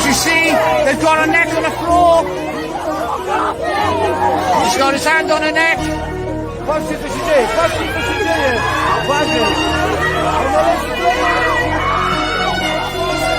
As you see, they've got a neck on the floor. He's got his hand on her neck.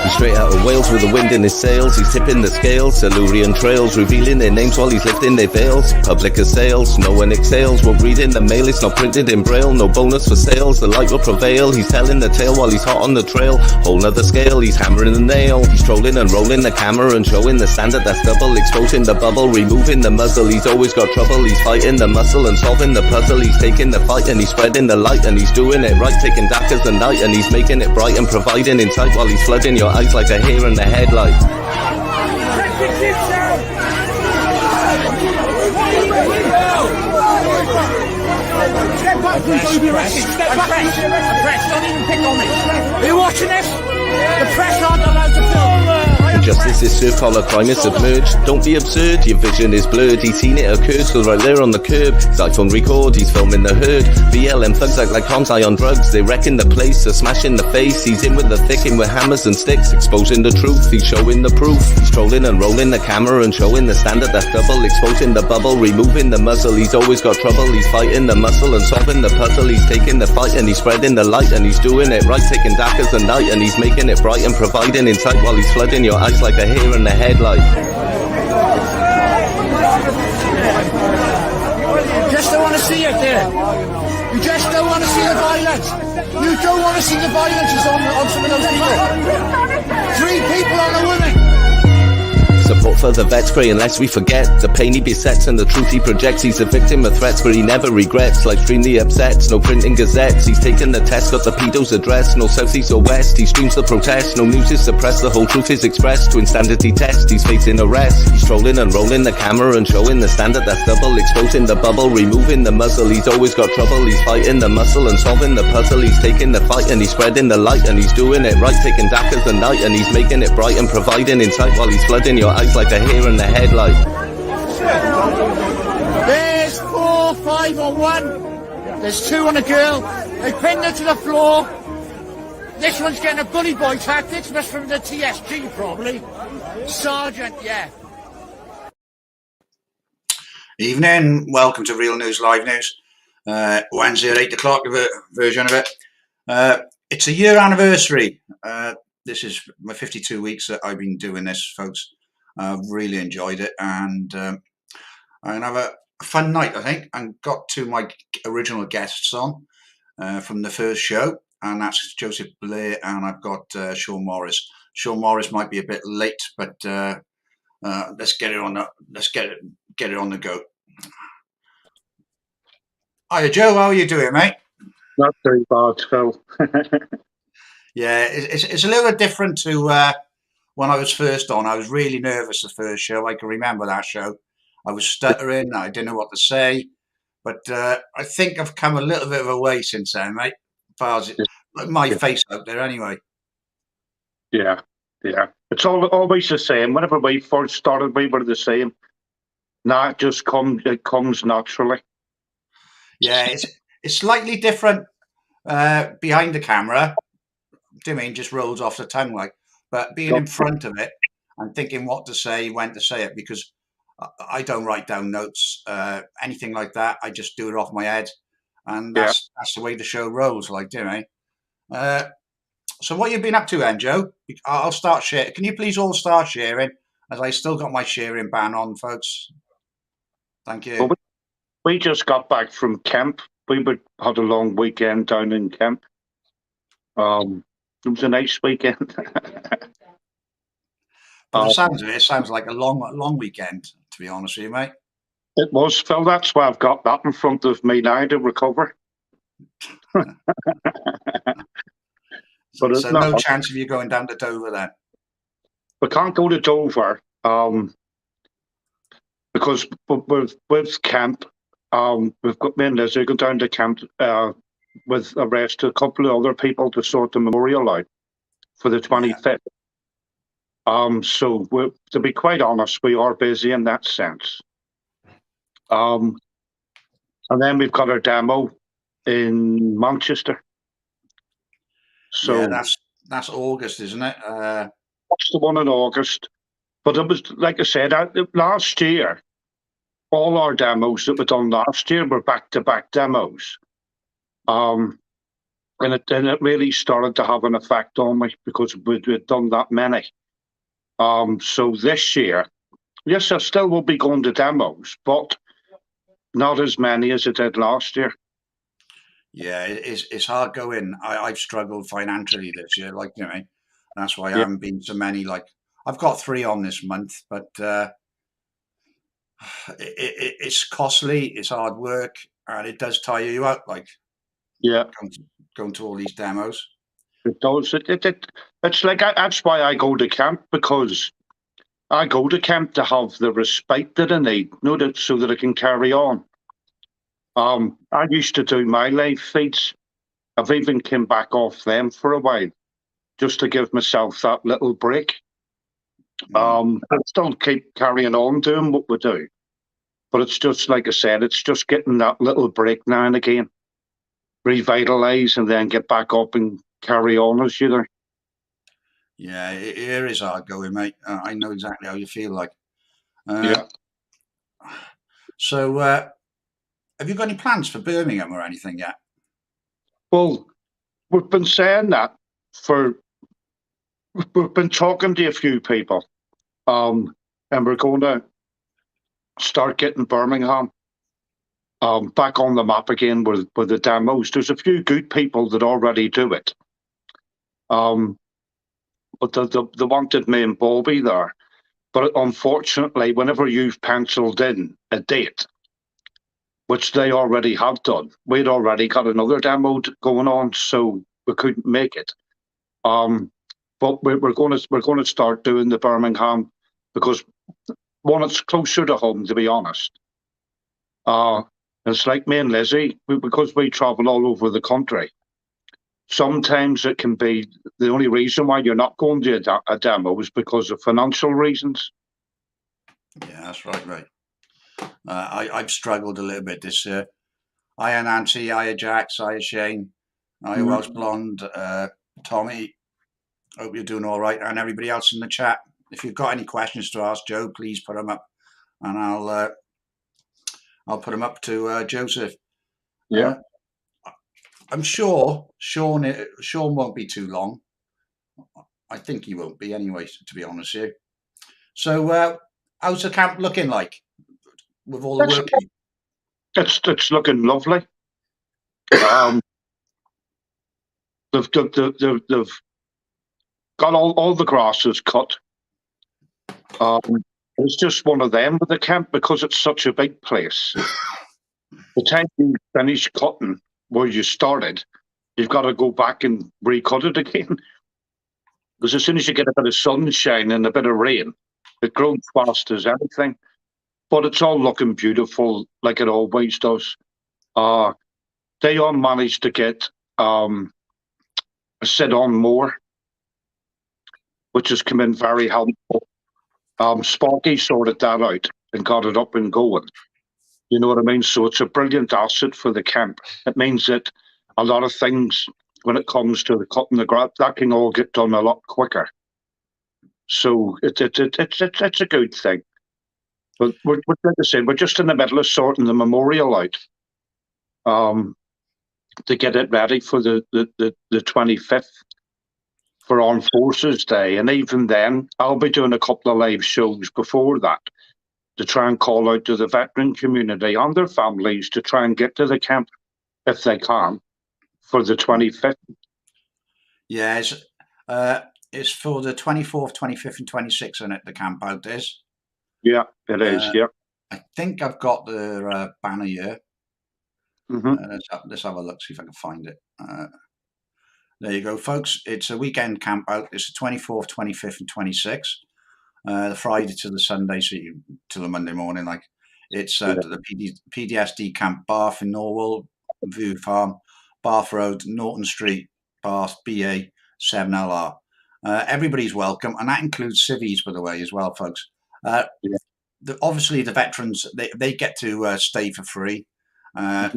He's straight out of Wales with the wind in his sails. He's tipping the scales, Silurian trails, revealing their names while he's lifting their veils. Public assails, no one exhales. Won't read in the mail, it's not printed in braille. No bonus for sales, the light will prevail. He's telling the tale while he's hot on the trail. Whole nother scale, he's hammering the nail. He's trolling and rolling the camera and showing the standard that's double. Exposing the bubble, removing the muzzle. He's always got trouble, he's fighting the muscle and solving the puzzle. He's taking the fight and he's spreading the light and he's doing it right. Taking dark as the night and he's making it bright and providing insight while he's flooding your eyes like a hair in the headlight. Press, don't even pick on me. Are you watching this? The press aren't allowed to film. Injustice is served, collar crime is submerged. Don't be absurd, your vision is blurred. He's seen it occur, still right there on the curb. His iPhone record, he's filming the herd. BLM thugs act like cons high on drugs. They wrecking the place, they're smashing the face. He's in with the thick, in with hammers and sticks. Exposing the truth, he's showing the proof. He's trolling and rolling the camera and showing the standard that's double. Exposing the bubble, removing the muzzle. He's always got trouble, he's fighting the muscle and solving the puzzle. He's taking the fight and he's spreading the light and he's doing it right. Taking dark as the night and he's making it bright and providing insight while he's flooding your eyes like a hair in the headlight. You just don't want to see it there. You just don't want to see the violence. You don't want to see the violence on some of those people. 3 people on a woman. Support for the vets, pray unless we forget the pain he besets and the truth he projects. He's a victim of threats, but he never regrets. Life extremely upsets, no printing gazettes. He's taken the test, got the pedo's address. No south, east or west, he streams the protest. No news is suppressed, the whole truth is expressed. Twin standard he tests, he's facing arrest. He's trolling and rolling the camera and showing the standard that's double. Exposing the bubble, removing the muzzle. He's always got trouble, he's fighting the muscle and solving the puzzle. He's taking the fight and he's spreading the light and he's doing it right. Taking dark as the night and he's making it bright and providing insight while he's flooding your eyes like a hair in the headlight. There's 4, 5 on 1. There's 2 on a girl. They pinned her to the floor. This one's getting a bully boy tactics, must from the TSG probably. Sergeant, yeah. Evening, welcome to Real News Live News. Wednesday at 8 o'clock, version of it. It's a year anniversary. This is my 52 weeks that I've been doing this, folks. I've really enjoyed it, and I'm gonna have a fun night, I think, and got 2 of my original guests on from the first show, and that's Joesph, Blair, and I've got Shaun Morris. Shaun Morris might be a bit late, but let's get it on the go. Hiya, Joe. How are you doing, mate? Not very bad, Phil. Yeah, it's a little bit different to when I was first on. I was really nervous the first show. I can remember that show. I was stuttering. I didn't know what to say. But I think I've come a little bit of a way since then, mate. As far as my face out there anyway. Yeah. It's always the same. Whenever we first started, we were the same. Now it comes naturally. Yeah, it's slightly different behind the camera. Do you mean just rolls off the tongue like? But being in front of it and thinking what to say, when to say it, because I don't write down notes, anything like that. I just do it off my head, and that's the way the show rolls. Like, do you know? So what you've been up to, then, Joe? I'll start sharing. Can you please all start sharing, as I still got my sharing ban on, folks? Thank you. Well, we just got back from camp. We had a long weekend down in camp. It was a nice weekend. But the sounds of it, sounds like a long weekend, to be honest with you, mate. It was, Phil. That's why I've got that in front of me now to recover. So no chance of you going down to Dover then? We can't go to Dover because with camp, we've got me and Lizzie go down to camp with a rest a couple of other people to sort the memorial out for the 25th. So to be quite honest, we are busy in that sense. And then we've got our demo in Manchester. So yeah, that's August, isn't it? watched the one in August. But it was, like I said, last year, all our demos that were done last year were back-to-back demos. And it really started to have an effect on me because we'd done that many. So this year, yes, I still will be going to demos, but not as many as I did last year. Yeah, it's hard going. I've struggled financially this year, like, you know, that's why I haven't been so many. Like, I've got 3 on this month, but it's costly, it's hard work, and it does tire you out, like, Yeah, going to all these demos. it does. It's like that's why I go to camp, because I go to camp to have the respite that I need, so that I can carry on. I used to do my live feeds. I've even came back off them for a while, just to give myself that little break. I still keep carrying on doing what we do, but it's just like I said, it's just getting that little break now and again, revitalise, and then get back up and carry on as you do. Yeah, it is hard going, mate. I know exactly how you feel like. Yeah. So, have you got any plans for Birmingham or anything yet? Well, we've been saying that we've been talking to a few people, and we're going to start getting Birmingham back on the map again with the demos. There's a few good people that already do it. But they wanted me and Bobby there. But unfortunately, whenever you've penciled in a date, which they already have done, we'd already got another demo going on, so we couldn't make it. But we're going to start doing the Birmingham, because one, it's closer to home, to be honest. It's like me and Lizzie, because we travel all over the country. Sometimes it can be the only reason why you're not going to a demo is because of financial reasons. Yeah, that's right, mate. I've struggled a little bit this year. Hiya Nancy, hiya Jax, hiya Shane, hiya Welsh Blonde, Tommy. Hope you're doing all right, and everybody else in the chat. If you've got any questions to ask Joe, please put them up, and I'll put them up to Joesph. Yeah. I'm sure Shaun won't be too long. I think he won't be anyway, to be honest with you. So, how's the camp looking like with all the work? It's looking lovely. They've got all the grasses cut. It's just one of them with the camp, because it's such a big place. The time you finish cutting where you started, you've got to go back and recut it again. Because as soon as you get a bit of sunshine and a bit of rain, it grows fast as anything. But it's all looking beautiful, like it always does. They all managed to get a sit-on more, which has come in very helpful. Sparky sorted that out and got it up and going. You know what I mean? So it's a brilliant asset for the camp. It means that a lot of things, when it comes to the cutting the grass, that can all get done a lot quicker. So it's a good thing. But like I said, we're just in the middle of sorting the memorial out to get it ready for the 25th for Armed Forces Day. And even then, I'll be doing a couple of live shows before that to try and call out to the veteran community and their families to try and get to the camp if they can for the 25th. Yeah, it's for the 24th, 25th, and 26th, isn't it? The camp out is. Yeah, it is. Yeah. I think I've got the banner here. Let's have a look, see if I can find it. There you go, folks. It's a weekend camp out. It's the 24th, 25th, and 26th. The Friday to the Sunday, so to the Monday morning. Like, it's the PDSD camp, Bath in Norwell, View Farm, Bath Road, Norton Street, Bath, BA 7LR. Everybody's welcome, and that includes civvies, by the way, as well, folks. Obviously, the veterans they get to stay for free.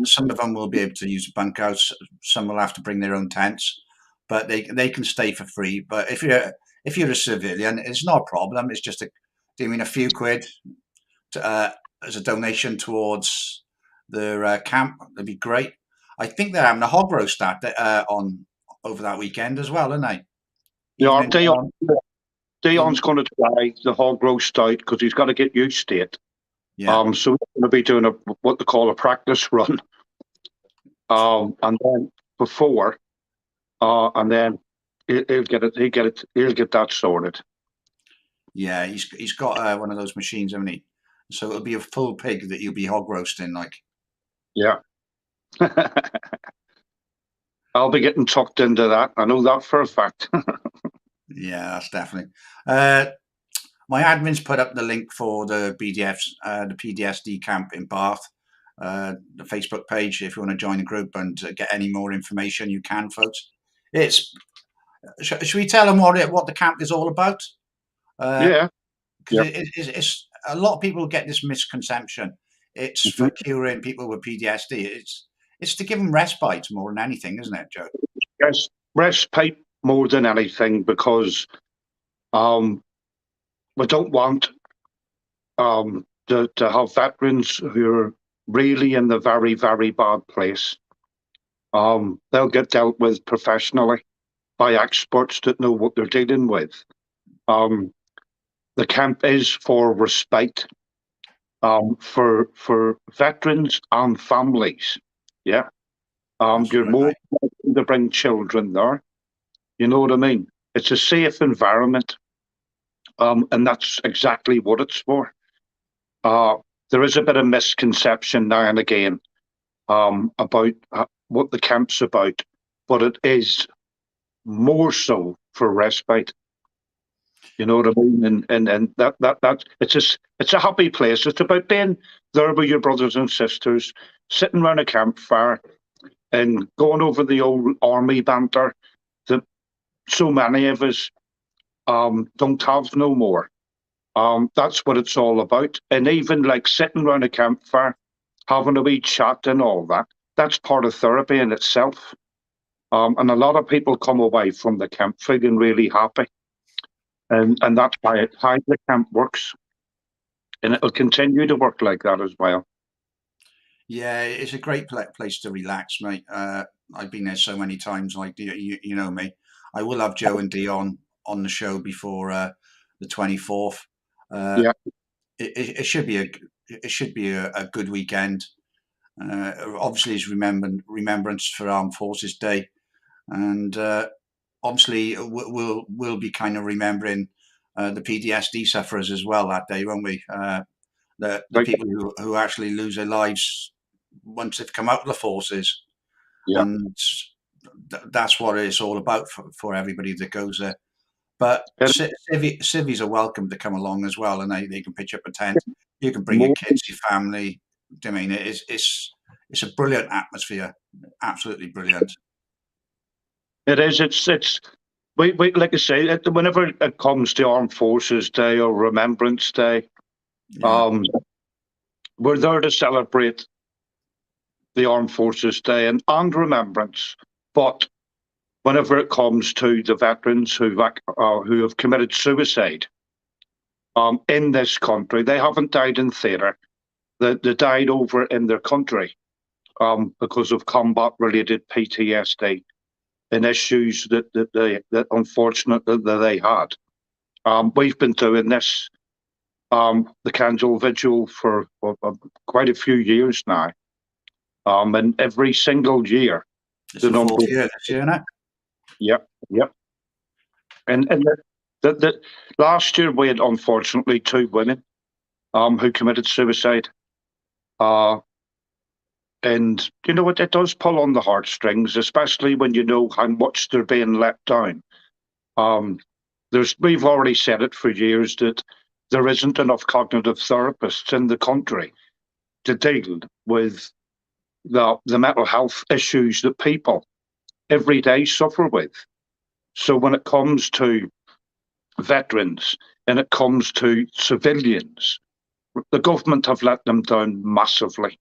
Some of them will be able to use a bunkhouse. Some will have to bring their own tents, but they can stay for free. But if if you're a civilian, it's not a problem. It's just a few quid as a donation towards their camp. That'd be great. I think they're having a hog roast on over that weekend as well, aren't they? Yeah, Evening on. Dion's going to try the hog roast out because he's got to get used to it. Yeah. So we're going to be doing what they call a practice run. And then before, and then he'll get it. He'll get that sorted. Yeah, he's got one of those machines, hasn't he? So it'll be a full pig that you'll be hog roasting, like. Yeah. I'll be getting tucked into that. I know that for a fact. Yeah, that's definitely. My admin's put up the link for the the PDSD camp in Bath, the Facebook page. If you want to join the group and get any more information, you can, folks. Should we tell them what the camp is all about? Yeah. Because it's a lot of people get this misconception. It's for curing people with PTSD. It's to give them respite more than anything, isn't it, Joe? Yes, respite more than anything, because we don't want to have veterans who are really in the very, very bad place. They'll get dealt with professionally by experts that know what they're dealing with. The camp is for respite for veterans and families. Yeah. You're more likely to bring children there. You know what I mean? It's a safe environment. And that's exactly what it's for. There is a bit of misconception now and again about what the camp's about, but it is more so for respite. You know what I mean? And that it's a happy place. It's about being there with your brothers and sisters, sitting around a campfire and going over the old army banter that so many of us don't have no more. That's what it's all about. And even like sitting around a campfire, having a wee chat and all that, that's part of therapy in itself. And a lot of people come away from the camp feeling really happy. And that's how the camp works. And it'll continue to work like that as well. Yeah, it's a great place to relax, mate. I've been there so many times, like you know me. I will have Joe and Dion on the show before the 24th. Yeah. It should be a good weekend. Obviously, it's Remembrance for Armed Forces Day, and obviously we'll be kind of remembering the PTSD sufferers as well that day, won't we? The people who actually lose their lives once they've come out of the forces, and that's what it's all about for everybody that goes there. But civvies are welcome to come along as well, and they can pitch up a tent. You can bring your kids, your family. I mean, it's a brilliant atmosphere, absolutely brilliant. It is. It's. We like I say, whenever it comes to Armed Forces Day or Remembrance Day, we're there to celebrate the Armed Forces Day and remembrance. But whenever it comes to the veterans who have committed suicide in this country, they haven't died in theatre. They died over in their country because of combat-related PTSD and issues that unfortunately that they had. We've been doing this, the Candle Vigil, for quite a few years now. And every single year, it's the number 4th year this year, isn't it? Yep. And the last year we had unfortunately 2 women who committed suicide. And you know what, it does pull on the heartstrings, especially when you know how much they're being let down. We've already said it for years that there isn't enough cognitive therapists in the country to deal with the mental health issues that people every day suffer with. So when it comes to veterans and it comes to civilians, the government have let them down massively.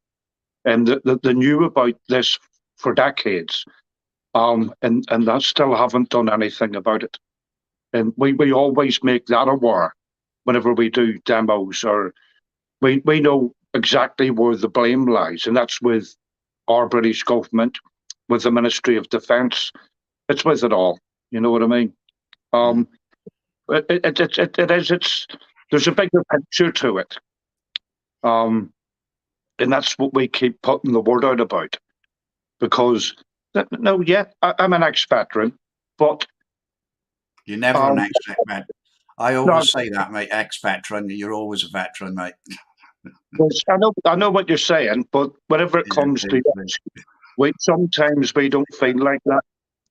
And they knew about this for decades, and they still haven't done anything about it. And we always make that aware whenever we do demos, or we know exactly where the blame lies, and that's with our British government, with the Ministry of Defence. It's with it all. You know what I mean? There's a bigger picture to it. And that's what we keep putting the word out about. Because, no, yeah, I'm an ex-veteran, but... You're never an ex-veteran. I always say that, mate, ex-veteran. You're always a veteran, mate. I know what you're saying, but whenever it comes to it, sometimes we don't feel like that.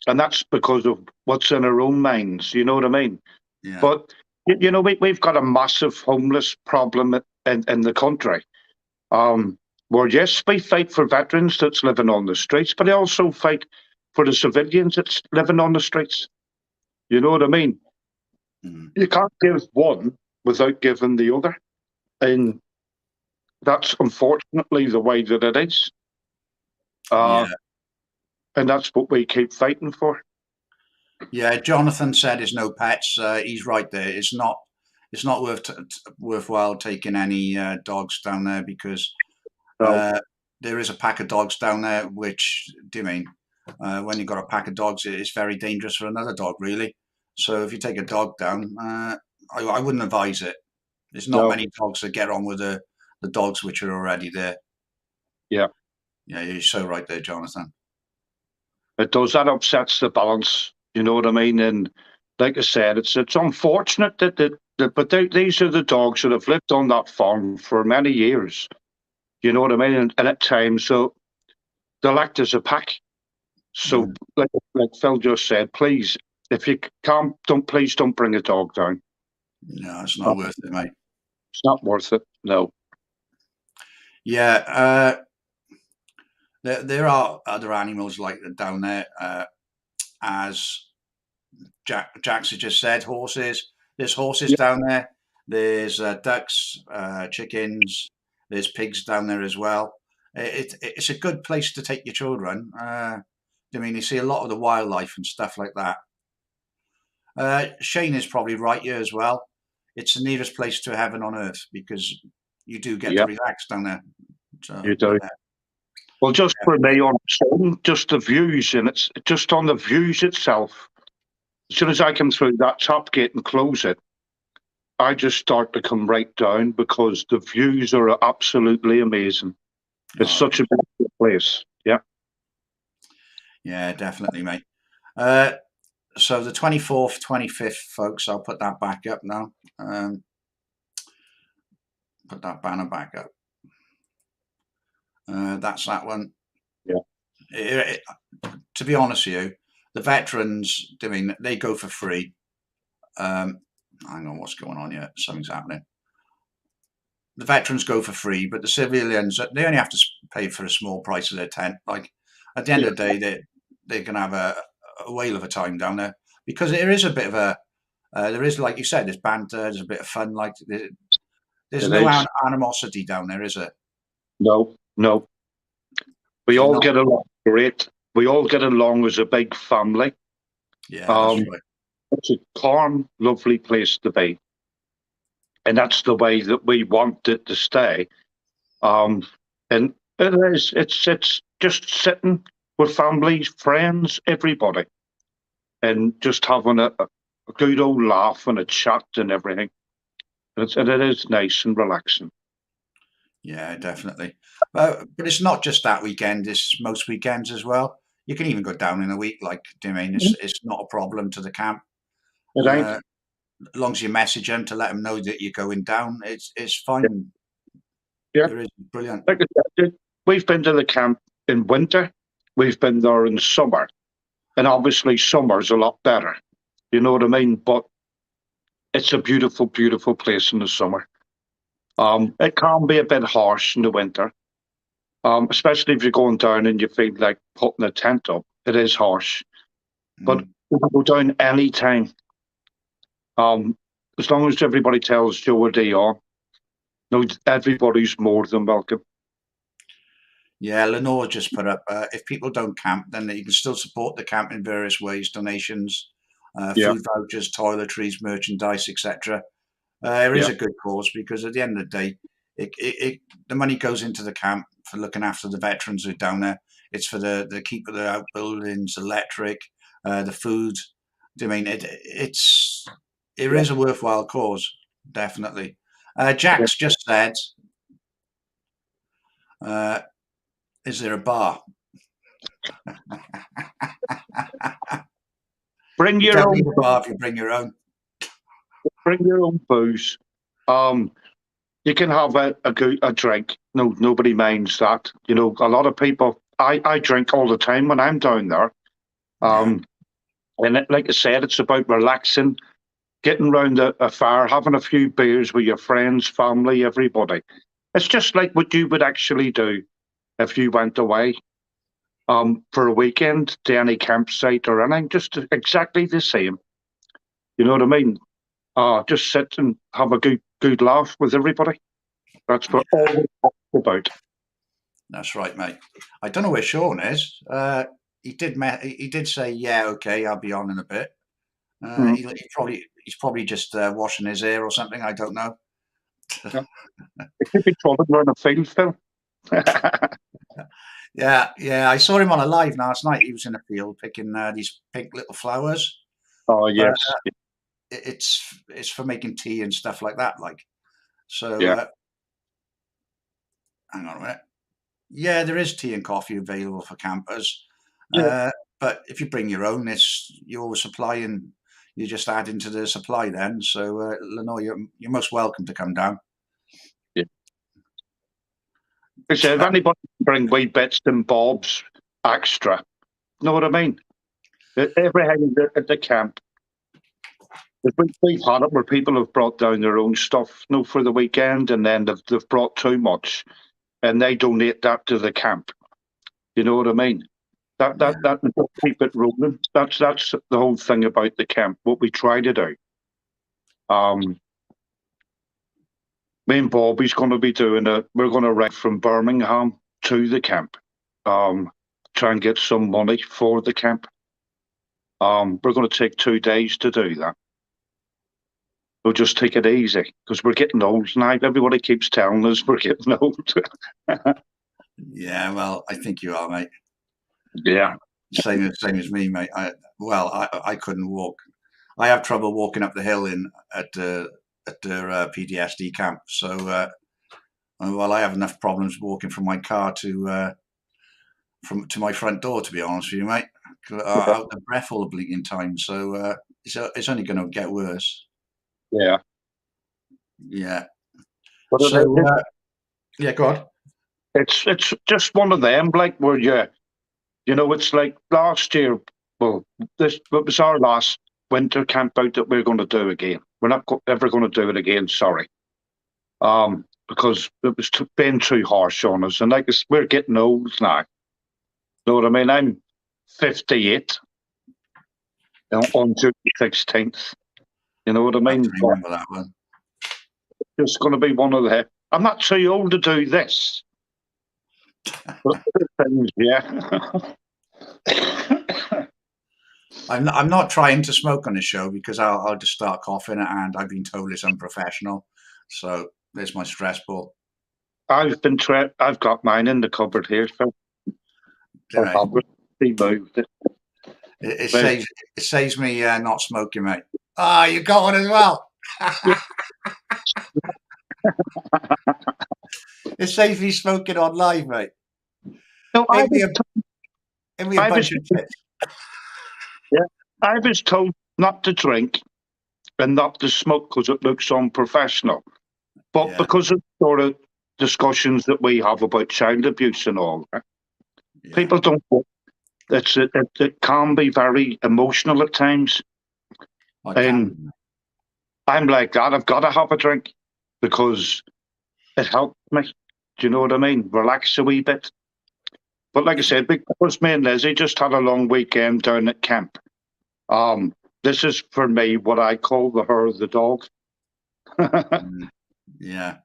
And that's because of what's in our own minds, you know what I mean? Yeah. But, you know, we've got a massive homeless problem in the country. Where, yes, we fight for veterans that's living on the streets, but they also fight for the civilians that's living on the streets. You know what I mean? Mm-hmm. You can't give one without giving the other. And that's unfortunately the way that it is. And that's what we keep fighting for. Yeah, Jonathan said there's no pets. He's right there. It's not worthwhile taking any dogs down there, because there is a pack of dogs down there. Which, do you mean when you've got a pack of dogs, it's very dangerous for another dog, really. So if you take a dog down, I wouldn't advise it. There's not many dogs that get on with the dogs which are already there. Yeah, you're so right there, Jonathan. It does. That upsets the balance. You know what I mean? And like I said, it's unfortunate but these are the dogs that have lived on that farm for many years. You know what I mean? And at times, so they'll act as a pack. So, like Phil just said, please, if you can't, please don't bring a dog down. No, it's not worth it, mate. It's not worth it. No. Yeah, there are other animals like that down there. As Jax has just said, horses. There's horses down there. There's ducks, chickens. There's pigs down there as well. It's a good place to take your children. I mean, you see a lot of the wildlife and stuff like that. Shane is probably right here as well. It's the nearest place to heaven on earth, because you do get to relax down there. So, you do. Well, just for me on Shaun, just the views, and it's just on the views itself. As soon as I come through that top gate and close it, I just start to come right down, because the views are absolutely amazing. It's such a beautiful place. Yeah. Yeah, definitely, mate. So the 24th, 25th, folks, I'll put that back up now. Put that banner back up. That's that one. Yeah. To be honest with you, the veterans, I mean, they go for free. Hang on, what's going on here? Something's happening. The veterans go for free, but the civilians, they only have to pay for a small price of their tent. Like, at the end of the day, they're going to have a whale of a time down there, because there is a bit of a, there is, like you said, there's banter, there's a bit of fun. Like, there's no animosity down there, is there? No. We all get along great. We all get along as a big family. Yeah, that's right. It's a calm, lovely place to be. And that's the way that we want it to stay. And it is, it's just sitting with families, friends, everybody, and just having a good old laugh and a chat and everything. And it is nice and relaxing. Yeah, definitely. But it's not just that weekend, it's most weekends as well. You can even go down in a week, like, do you mean? It's not a problem to the camp. It ain't. As long as you message them to let them know that you're going down, it's fine. Yeah. It is brilliant. Like I said, we've been to the camp in winter. We've been there in summer. And obviously summer's a lot better. You know what I mean? But it's a beautiful, beautiful place in the summer. It can be a bit harsh in the winter. Especially if you're going down and you feel like putting a tent up. It is harsh. But you can go down any time. As long as everybody tells Joe a day on, no, everybody's more than welcome. Yeah, Lenore just put up, if people don't camp, then you can still support the camp in various ways, donations, Yeah. food vouchers, toiletries, merchandise, etc. It is Yeah. a good cause because at the end of the day, the money goes into the camp for looking after the veterans who are down there. It's for the keep of the outbuildings, electric, the food. I mean, it is a worthwhile cause, definitely. Jack's just said, is there a bar? Bring You your don't own need a bar if you bring your own. booze. Um, you can have a drink. No, nobody minds that. You know, a lot of people. I drink all the time when I'm down there. Yeah. And like I said, it's about relaxing, getting round a fire, having a few beers with your friends, family, everybody. It's just like what you would actually do if you went away for a weekend to any campsite or anything. Just exactly the same. You know what I mean? Just sit and have a good laugh with everybody. That's what all it's about. That's right, mate. I don't know where Shaun is. He did say, "Yeah, okay, I'll be on in a bit." Mm. He's probably just washing his hair or something. I don't know. Yeah. It could be trolling around a field, Phil. Yeah, yeah. I saw him on a live last night. He was in a field picking these pink little flowers, Oh but yes, it's for making tea and stuff like that. Like, so yeah, hang on a minute. Yeah, there is tea and coffee available for campers, yeah, uh, but if you bring your own, it's your supply and you just add into the supply then. So, Lenore, you're most welcome to come down. yeah. I said, if anybody can bring wee bits and bobs extra, know what I mean? Everything at the camp. We've had it where people have brought down their own stuff, you know, for the weekend, and then they've brought too much, and they donate that to the camp. You know what I mean? Yeah, That will keep it rolling. That's the whole thing about the camp. What we try to do. Um, Me and Bobby's going to be doing a. We're going to ride from Birmingham to the camp. Um, Try and get some money for the camp. We're going to take 2 days to do that. We'll just take it easy because we're getting old now. Everybody keeps telling us we're getting old. yeah. Well, I think you are, mate. Yeah, Same as me, mate. I couldn't walk. I have trouble walking up the hill in at the PTSD camp. So, I have enough problems walking from my car to my front door. To be honest with you, mate, I'm out of breath all the bleeding time. So it's only going to get worse. yeah. Yeah. But So yeah, go on. it's just one of them, like where you know, it's like last year. Well, this it was our last winter camp out that we're going to do again. We're not ever going to do it again. Sorry, because it was being too harsh on us, and like we're getting old now. Know what I mean? I'm 58 on June 16th. You know what I I mean? can remember that one. It's going to be one of the. I'm not too old to do this. But other things, yeah. I'm not trying to smoke on this show because I'll just start coughing and I've been told it's unprofessional. So there's my stress ball. I've got mine in the cupboard here, so I've Right. moved it. It Well, saves it saves me not smoking, mate. Ah, you got one as well. It saves me smoking on live, mate. no, It'd be it'd be a I was, bunch of tits. yeah, I was told not to drink and not to smoke because it looks unprofessional. But Yeah, because of sort of discussions that we have about child abuse and all, yeah. people don't. It can be very emotional at times, I and can. I'm like that. I've got to have a drink because it helped me. Do you know what I mean? Relax a wee bit. But like I said, because me and Lizzie just had a long weekend down at camp. Um, this is for me what I call the her of the dog. Mm, yeah.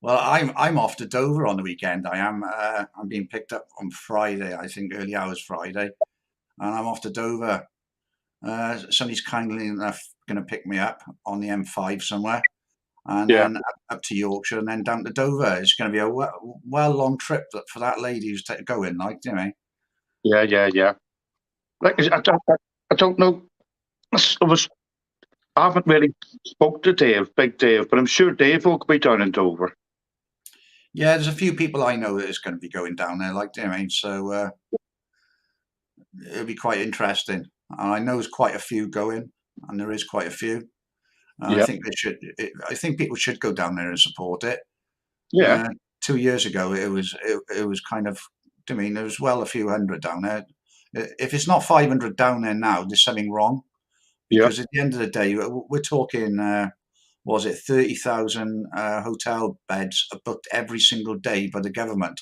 Well, I'm off to Dover on the weekend. I am. I'm being picked up on Friday. I think early hours Friday, and I'm off to Dover. Somebody's kindly enough going to pick me up on the M5 somewhere, and Yeah. then up to Yorkshire, and then down to Dover. It's going to be a well long trip for that lady who's going, like, you know. Yeah. Like, I don't know. I haven't really spoke to Dave, Big Dave, but I'm sure Dave will be down in Dover. Yeah, there's a few people I know that is going to be going down there, like, you know, so it'll be quite interesting. And I know there's quite a few going, and there is quite a few. And I Yeah. think I think people should go down there and support it. Yeah. 2 years ago, it was kind of. I mean, there was well a few hundred down there. If it's not 500 down there now, there's something wrong. Yeah. Because at the end of the day, we're talking. Was it 30,000 hotel beds are booked every single day by the government?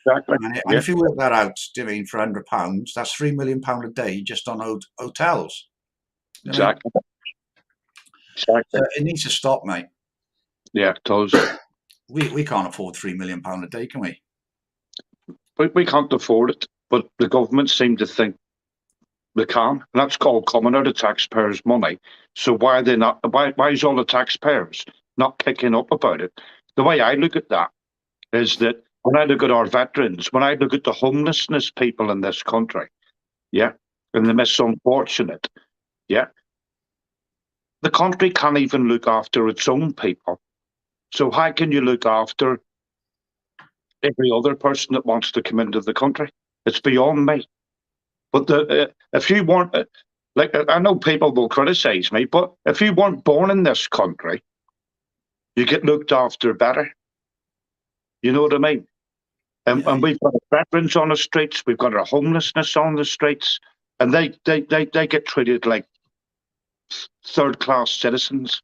Exactly. And if you work that out, I mean, for £100, that's £3 million a day just on hotels. You know? Exactly. Exactly. So it needs to stop, mate. Yeah, it does. We can't afford £3 million a day, can we? We can't afford it, but the government seem to think they can, and that's called coming out of taxpayers' money. So why are they not? Why is all the taxpayers not picking up about it? The way I look at that is that when I look at our veterans, when I look at the homelessness people in this country, yeah, and the most unfortunate, yeah, the country can't even look after its own people. So how can you look after every other person that wants to come into the country? It's beyond me. But if you weren't, like, I know people will criticize me, but if you weren't born in this country, you get looked after better. You know what I mean? And we've got veterans on the streets, we've got our homelessness on the streets, and they get treated like third-class citizens.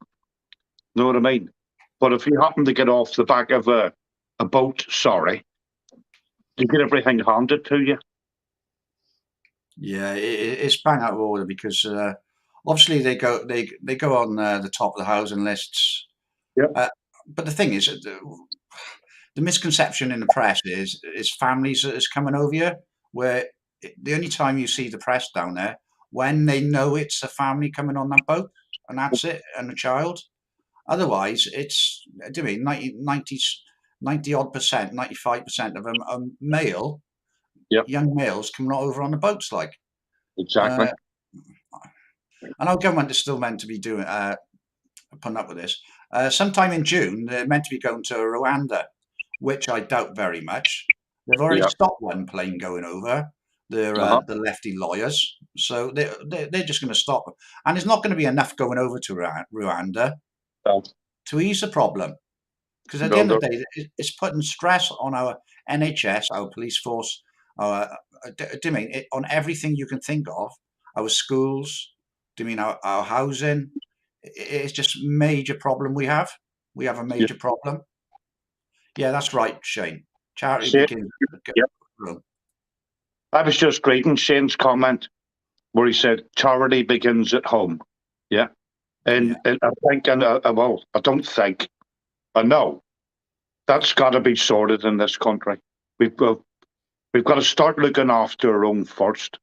You know what I mean? But if you happen to get off the back of a boat, you get everything handed to you. Yeah, it's bang out of order because obviously they go on the top of the housing lists. Yeah. But the thing is, the misconception in the press is families that is coming over here, where the only time you see the press down there when they know it's a family coming on that boat, and that's it, and a child. Otherwise, it's, I mean, 90 odd percent, 95% of them are male, Yep. young males coming over on the boats, like. Exactly. I know government is still meant to be doing putting up with this. Sometime in June, they're meant to be going to Rwanda, which I doubt very much. They've already stopped one plane going over. They're the lefty lawyers, so they're just going to stop, and there's not going to be enough going over to Rwanda to ease the problem. Because at the end of the day, it's putting stress on our NHS, our police force, on everything you can think of, our schools, our housing. It's just a major problem we have. We have a major problem. Yeah, that's right, Shane. Charity begins at home. I was just reading Shane's comment where he said charity begins at home. Yeah. And I think, I don't think, I know that's got to be sorted in this country. We've got to start looking after our own first.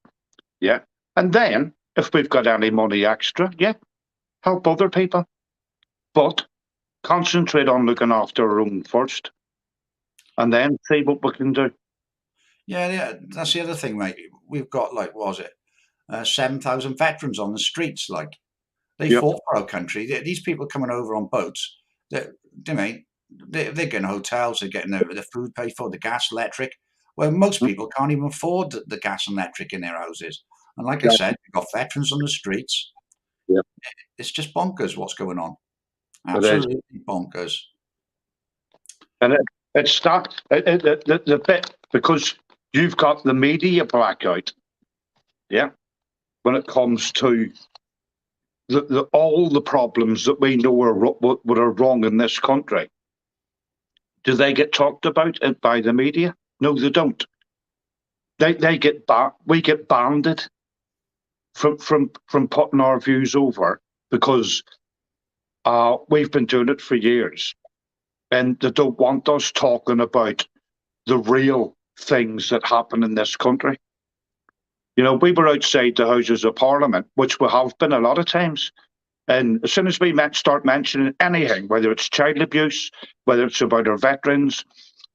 Yeah. And then if we've got any money extra, help other people. But concentrate on looking after our own first and then see what we can do. Yeah, that's the other thing, mate. We've got, 7,000 veterans on the streets. Like, they fought for our country. These people coming over on boats, they're getting hotels, they're getting the food paid for, the gas, electric. Well, most people can't even afford the gas and electric in their houses. And like I said, we've got veterans on the streets. Yeah. It's just bonkers what's going on. Absolutely bonkers. And it's not the bit, because you've got the media blackout, when it comes to all the problems that we know are wrong in this country. Do they get talked about by the media? No, they don't. They get we get banded from putting our views over because we've been doing it for years, and they don't want us talking about the real things that happen in this country. You know, we were outside the Houses of Parliament, which we have been a lot of times. And as soon as we start mentioning anything, whether it's child abuse, whether it's about our veterans,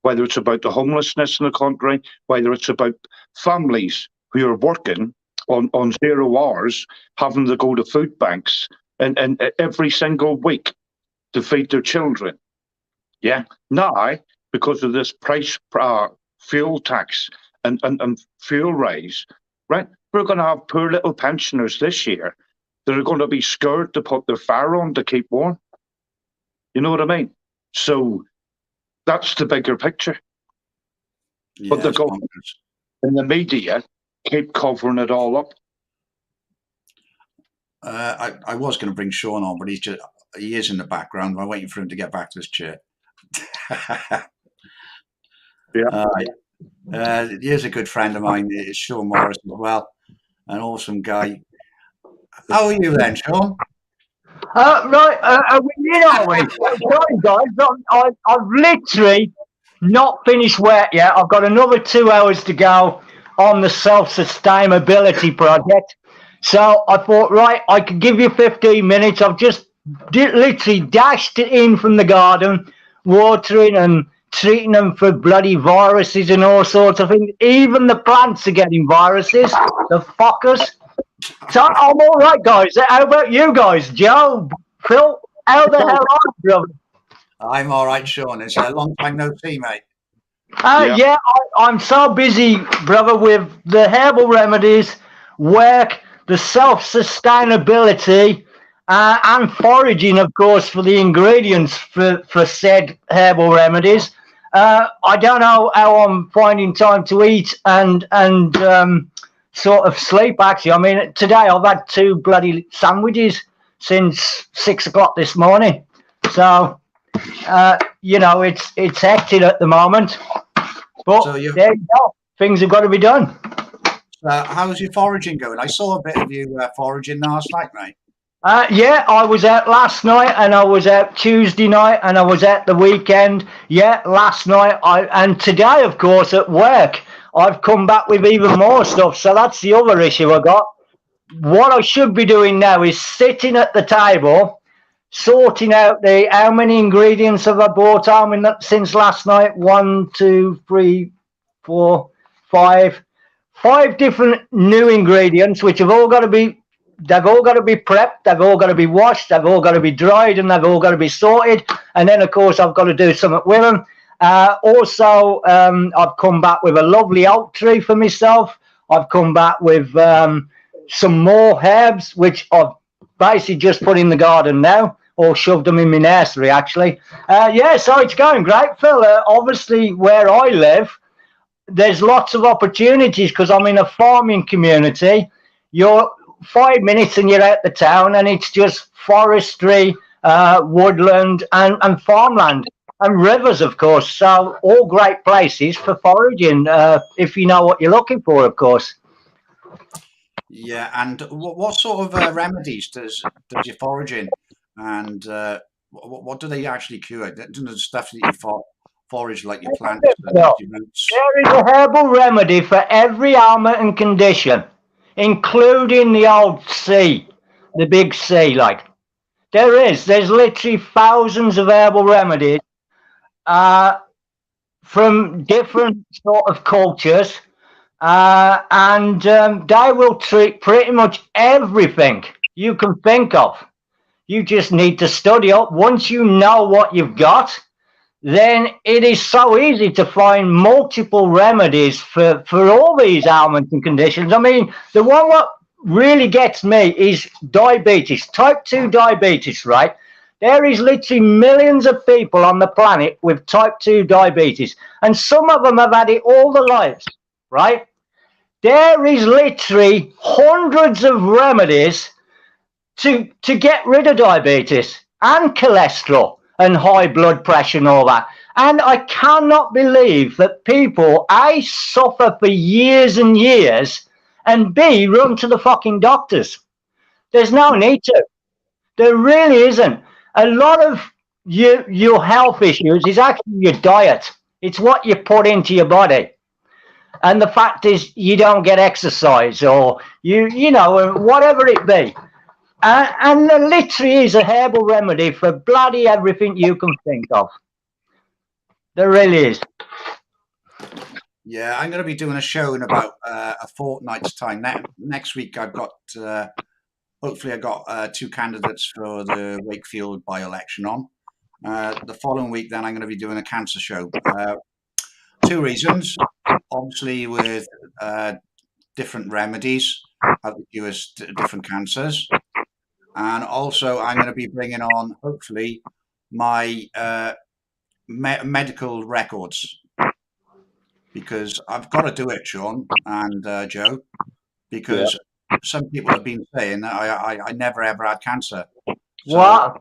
whether it's about the homelessness in the country, whether it's about families who are working on 0 hours, having to go to food banks and every single week to feed their children. Yeah. Now, because of this price fuel tax and fuel rise, right, we're going to have poor little pensioners this year that are going to be scared to put their fire on to keep warm. You know what I mean? So that's the bigger picture. Yeah, but the government and the media keep covering it all up. I was going to bring Shaun on, but he is in the background. I'm waiting for him to get back to his chair. Yeah. Here's a good friend of mine, it's Shaun Morris as well, an awesome guy. How are you then, Shaun? Right, are we in, are we? Sorry, guys, I've literally not finished work yet. I've got another 2 hours to go on the self-sustainability project. So I thought, right, I could give you 15 minutes. I've just literally dashed it in from the garden, watering and treating them for bloody viruses and all sorts of things. Even the plants are getting viruses, the fuckers. So I'm all right, guys. How about you guys? Joe, Phil, how the hell are you, brother? I'm all right, Shaun. It's a long time no see, mate. Yeah, I'm so busy, brother, with the herbal remedies, work, the self-sustainability, and foraging, of course, for the ingredients for said herbal remedies. I don't know how I'm finding time to eat and sort of sleep, actually. I mean, today I've had 2 bloody sandwiches since 6 o'clock this morning. So, you know, it's hectic at the moment. But there you go. Things have got to be done. How's your foraging going? I saw a bit of you foraging last night, mate. Yeah, I was out last night, and I was out Tuesday night, and I was out the weekend. Yeah, last night, and today, of course, at work, I've come back with even more stuff. So that's the other issue I got. What I should be doing now is sitting at the table, sorting out how many ingredients have I bought home since last night. 1, 2, 3, 4, 5 different new ingredients, which have all got to be. They've all got to be prepped, they've all got to be washed, they've all got to be dried, and they've all got to be sorted. And then, of course, I've got to do something with them. Also, I've come back with a lovely oak tree for myself. I've come back with some more herbs, which I've basically just put in the garden now, or shoved them in my nursery, actually. Yeah, so it's going great, Phil. Obviously, where I live, there's lots of opportunities because I'm in a farming community. You're 5 minutes and you're out the town, and it's just forestry, woodland, and farmland, and rivers, of course. So all great places for foraging, if you know what you're looking for, of course. Yeah, and what sort of remedies does your foraging, and what do they actually cure? The stuff that you forage, like your plants, your roots. There is a herbal remedy for every ailment and condition, including the old C, the big C, like. There's literally thousands of herbal remedies from different sort of cultures, and they will treat pretty much everything you can think of. You just need to study up. Once you know what you've got, then it is so easy to find multiple remedies for all these ailments and conditions. I mean, the one that really gets me is diabetes, type 2 diabetes, right? There is literally millions of people on the planet with type 2 diabetes, and some of them have had it all their lives, right? There is literally hundreds of remedies to get rid of diabetes and cholesterol and high blood pressure and all that. And I cannot believe that people, A, suffer for years and years, and B, run to the fucking doctors. There's no need to. There really isn't. A lot of your health issues is actually your diet. It's what you put into your body. and the fact is you don't get exercise, or you know, whatever it be. And there literally is a herbal remedy for bloody everything you can think of. There really is. Yeah, I'm going to be doing a show in about a fortnight's time. Next week, I've got, hopefully, I got 2 candidates for the Wakefield by-election on. The following week, then, I'm going to be doing a cancer show. 2 reasons. Obviously, with different remedies, how to cure different cancers. And also, I'm going to be bringing on, hopefully, my medical records. Because I've got to do it, Shaun and Joe, because some people have been saying that I never ever had cancer. So, What?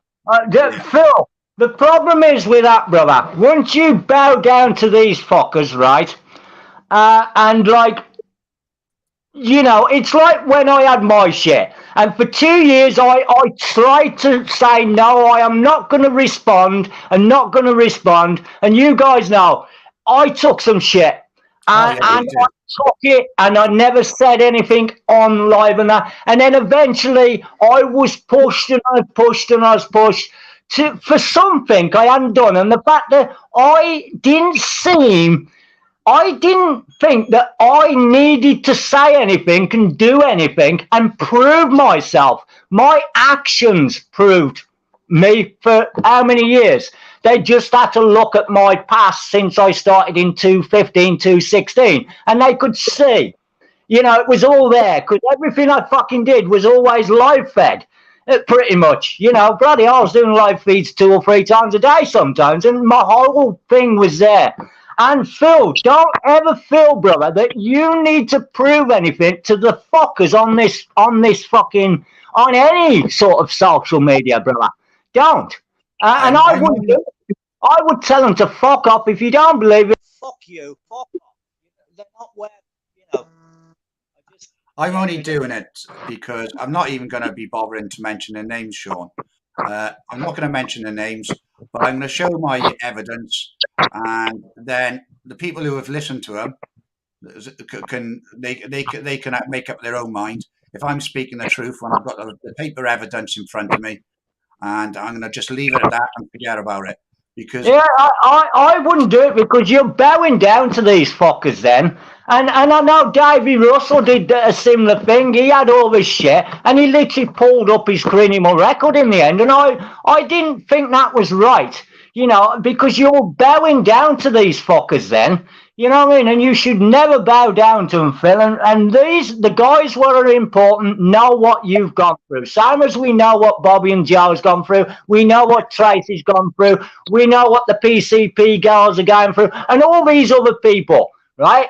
Phil, the problem is with that, brother. Once you bow down to these fuckers, right? And like, you know, it's like when I had my shit. And for 2 years, I tried to say, no, I am not going to respond and not going to respond. And you guys know, I took some shit. And I took it, and I never said anything on live and that. And then eventually, I was pushed and I pushed and I was pushed for something I hadn't done. And the fact that I didn't think that I needed to say anything and do anything and prove myself. My actions proved me for how many years? They just had to look at my past since I started in 2015, 2016, and they could see, you know, it was all there, because everything I fucking did was always live fed, pretty much. You know, bloody hell, I was doing live feeds 2 or 3 times a day sometimes, and my whole thing was there. And Phil, don't ever feel, brother, that you need to prove anything to the fuckers on this fucking, on any sort of social media, brother. Don't. And I would do it. I would tell them to fuck off. If you don't believe it, fuck you, fuck off. They're not where, you know. I'm only doing it because I'm not even going to be bothering to mention their names, Shaun. I'm not going to mention their names, but I'm going to show my evidence, and then the people who have listened to them can make up their own mind. If I'm speaking the truth when I've got the paper evidence in front of me, and I'm going to just leave it at that and forget about it. Because I wouldn't do it, because you're bowing down to these fuckers then. And I know Davy Russell did a similar thing. He had all this shit, and he literally pulled up his criminal record in the end. And I didn't think that was right, you know, because you're bowing down to these fuckers then. You know what I mean? And you should never bow down to them, Phil. And the guys who are important know what you've gone through. Same as we know what Bobby and Joe's gone through. We know what Tracy's gone through. We know what the PCP girls are going through. And all these other people, right?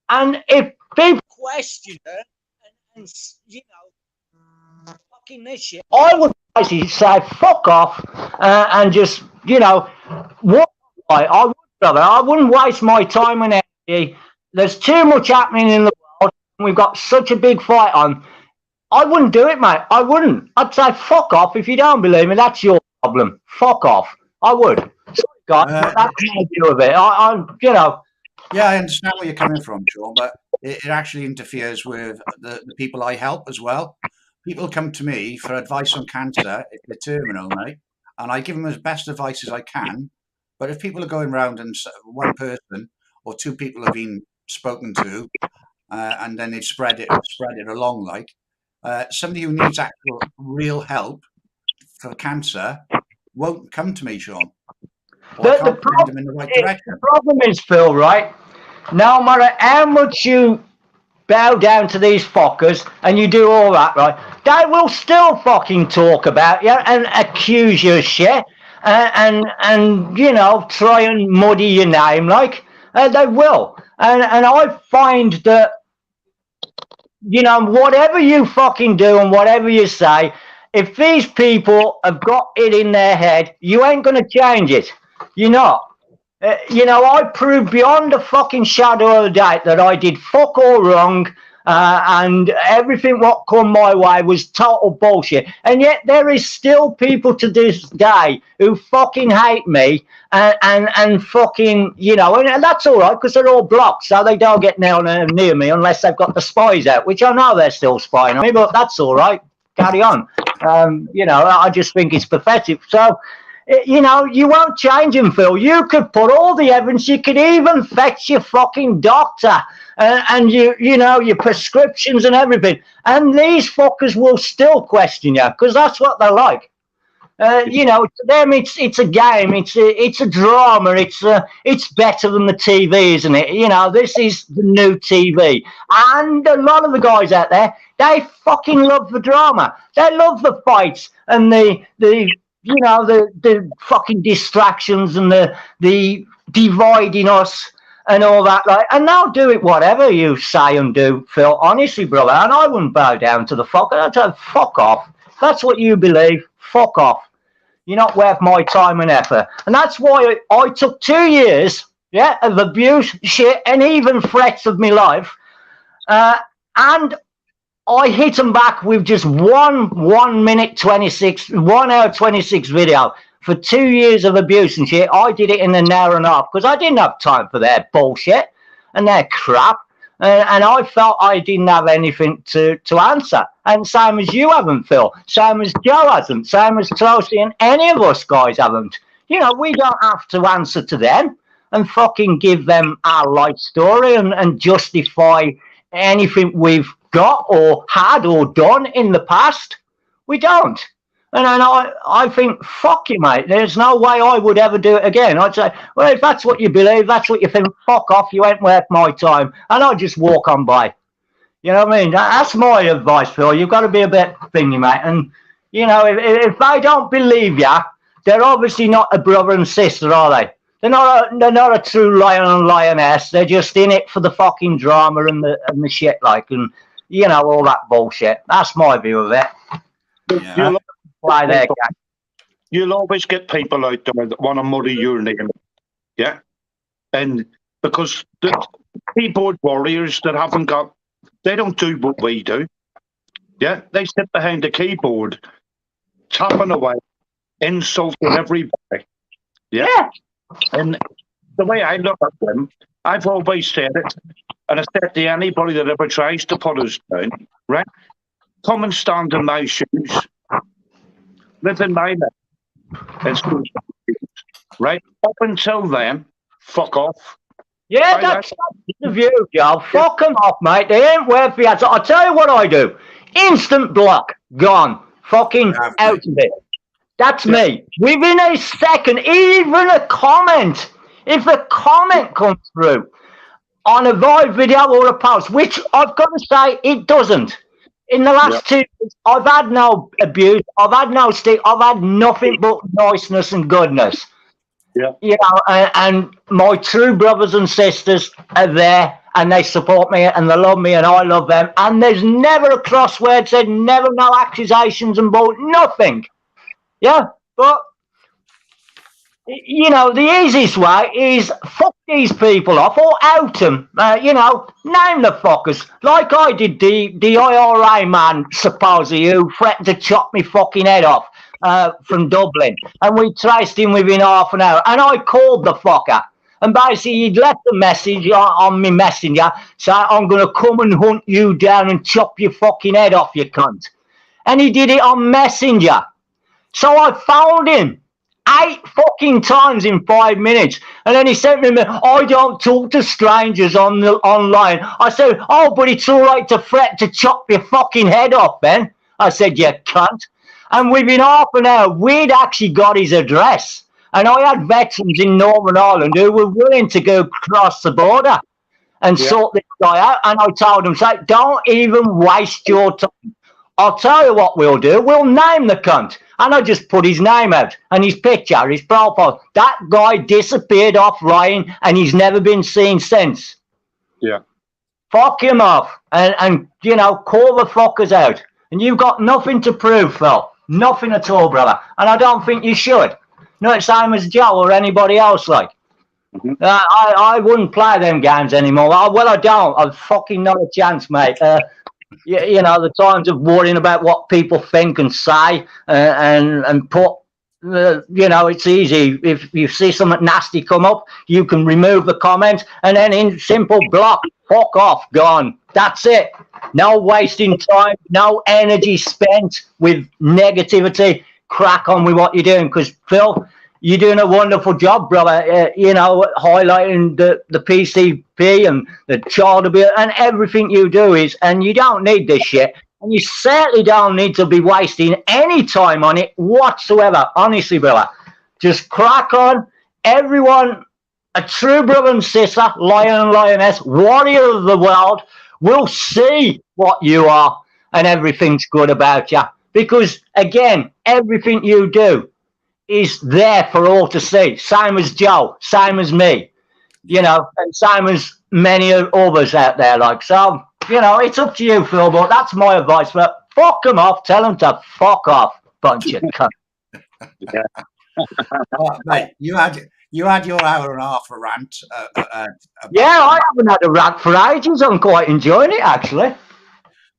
And if people question her and you know, fucking this shit, I would basically say, fuck off, and just, you know, what I would, brother. I wouldn't waste my time and energy. There's too much happening in the world, and we've got such a big fight on. I wouldn't do it, mate. I wouldn't. I'd say, fuck off. If you don't believe me, that's your problem. Fuck off. I would. Sorry, guys, but that's my view of it. I'm, you know. Yeah, I understand where you're coming from, Shaun, but it actually interferes with the people I help as well. People come to me for advice on cancer if they're terminal, mate, and I give them as best advice as I can. But if people are going around and one person or 2 people have been spoken to, and then they've spread it along, like somebody who needs actual real help for cancer won't come to me, Shaun. The problem is, Phil, right? No matter how much you bow down to these fuckers and you do all that, right, they will still fucking talk about you and accuse you of shit and you know, try and muddy your name, like they will. And I find that, you know, whatever you fucking do and whatever you say, if these people have got it in their head, you ain't going to change it. You're not. You know, I proved beyond a fucking shadow of a doubt that I did fuck all wrong, and everything what come my way was total bullshit. And yet there is still people to this day who fucking hate me and fucking, you know, and that's all right because they're all blocked, so they don't get near me unless they've got the spies out, which I know they're still spying on me, but that's all right. Carry on. You know, I just think it's pathetic. So, you know, you won't change him, Phil. You could put all the evidence. You could even fetch your fucking doctor and you know, your prescriptions and everything. And these fuckers will still question you because that's what they're like. You know, to them it's a game. It's a drama. It's better than the TV, isn't it? You know, this is the new TV. And a lot of the guys out there, they fucking love the drama. They love the fights and the you know, the fucking distractions and the dividing us and all that, like, and they'll do it whatever you say and do, Phil, honestly, brother, and I wouldn't bow down to the fucker. I'd say, fuck off. If that's what you believe, fuck off. You're not worth my time and effort. And that's why I took 2 years, yeah, of abuse, shit, and even threats of my life, and I hit them back with just 1 minute 26, 1 hour 26 video for 2 years of abuse and shit. I did it in an hour and a half because I didn't have time for their bullshit and their crap. And I felt I didn't have anything to answer. And same as you haven't, Phil. Same as Joe hasn't. Same as Tracy and any of us guys haven't. You know, we don't have to answer to them and fucking give them our life story and justify anything we've got or had or done in the past. We don't. And I think, fuck you, mate. There's no way I would ever do it again. I'd say, well, if that's what you believe, that's what you think, fuck off, you ain't worth my time. And I'd just walk on by. You know what I mean? That's my advice, Phil. You've got to be a bit thingy, mate. And, you know, if they don't believe you, they're obviously not a brother and sister, are they? They're not a true lion and lioness. They're just in it for the fucking drama and the shit, like, and, you know, all that bullshit. That's my view of it. Yeah. You'll always get people out there that want to muddy your name, yeah? And because the keyboard warriors that haven't got, they don't do what we do, yeah? They sit behind the keyboard, tapping away, insulting everybody, yeah? And the way I look at them, I've always said it, and I said to anybody that ever tries to put us down, right? Come and stand in my shoes. Live in my life. Right? Up until then, fuck off. Yeah, that's the view, Joe. Fuck them off, mate. They ain't worth the answer. I'll tell you what I do. Instant block. Gone. Fucking out of it. That's me. Within a second, even a comment. If a comment comes through on a live video or a post, which I've got to say it doesn't. In the last 2 years, I've had no abuse, I've had no stick, I've had nothing but niceness and goodness. Yeah. You know, and my true brothers and sisters are there and they support me and they love me and I love them. And there's never a crossword said, never no accusations and nothing. Yeah, but you know, the easiest way is fuck these people off or out them. You know, name the fuckers. Like I did the IRA man, supposedly, who threatened to chop me fucking head off from Dublin. And we traced him within half an hour. And I called the fucker. And basically, he'd left a message on me messenger saying, I'm going to come and hunt you down and chop your fucking head off, you cunt. And he did it on Messenger. So I found him 8 fucking times in 5 minutes. And then he sent me, I don't talk to strangers online. I said, oh, but it's all right to threaten to chop your fucking head off, Ben. I said, you cunt. And within half an hour, we'd actually got his address. And I had veterans in Northern Ireland who were willing to go across the border and sort this guy out. And I told them, say, don't even waste your time. I'll tell you what we'll do. We'll name the cunt. And I just put his name out and his picture, his profile. That guy disappeared off Ryan and he's never been seen since. Yeah. Fuck him off and you know, call the fuckers out. And you've got nothing to prove, Phil. Nothing at all, brother. And I don't think you should. Not the same as Joe or anybody else, like. I wouldn't play them games anymore. Well, I don't. I've fucking not a chance, mate. You know, the times of worrying about what people think and say, and put, you know, it's easy. If you see something nasty come up, you can remove the comment, and then in simple block, fuck off, gone. That's it. No wasting time, no energy spent with negativity. Crack on with what you're doing, because Phil, you're doing a wonderful job, brother. You know, highlighting the PCP and the child abuse and everything you do is, and you don't need this shit. And you certainly don't need to be wasting any time on it whatsoever. Honestly, brother, just crack on. Everyone, a true brother and sister, lion and lioness, warrior of the world, will see what you are and everything's good about you. Because, again, everything you do is there for all to see. Same as Joe, same as me, you know, and same as many others out there. Like, so, you know, it's up to you, Phil, but that's my advice. But fuck them off, tell them to fuck off, bunch of cunts. Mate, you had your hour and a half of rant. Yeah, I haven't had a rant for ages. I'm quite enjoying it, actually.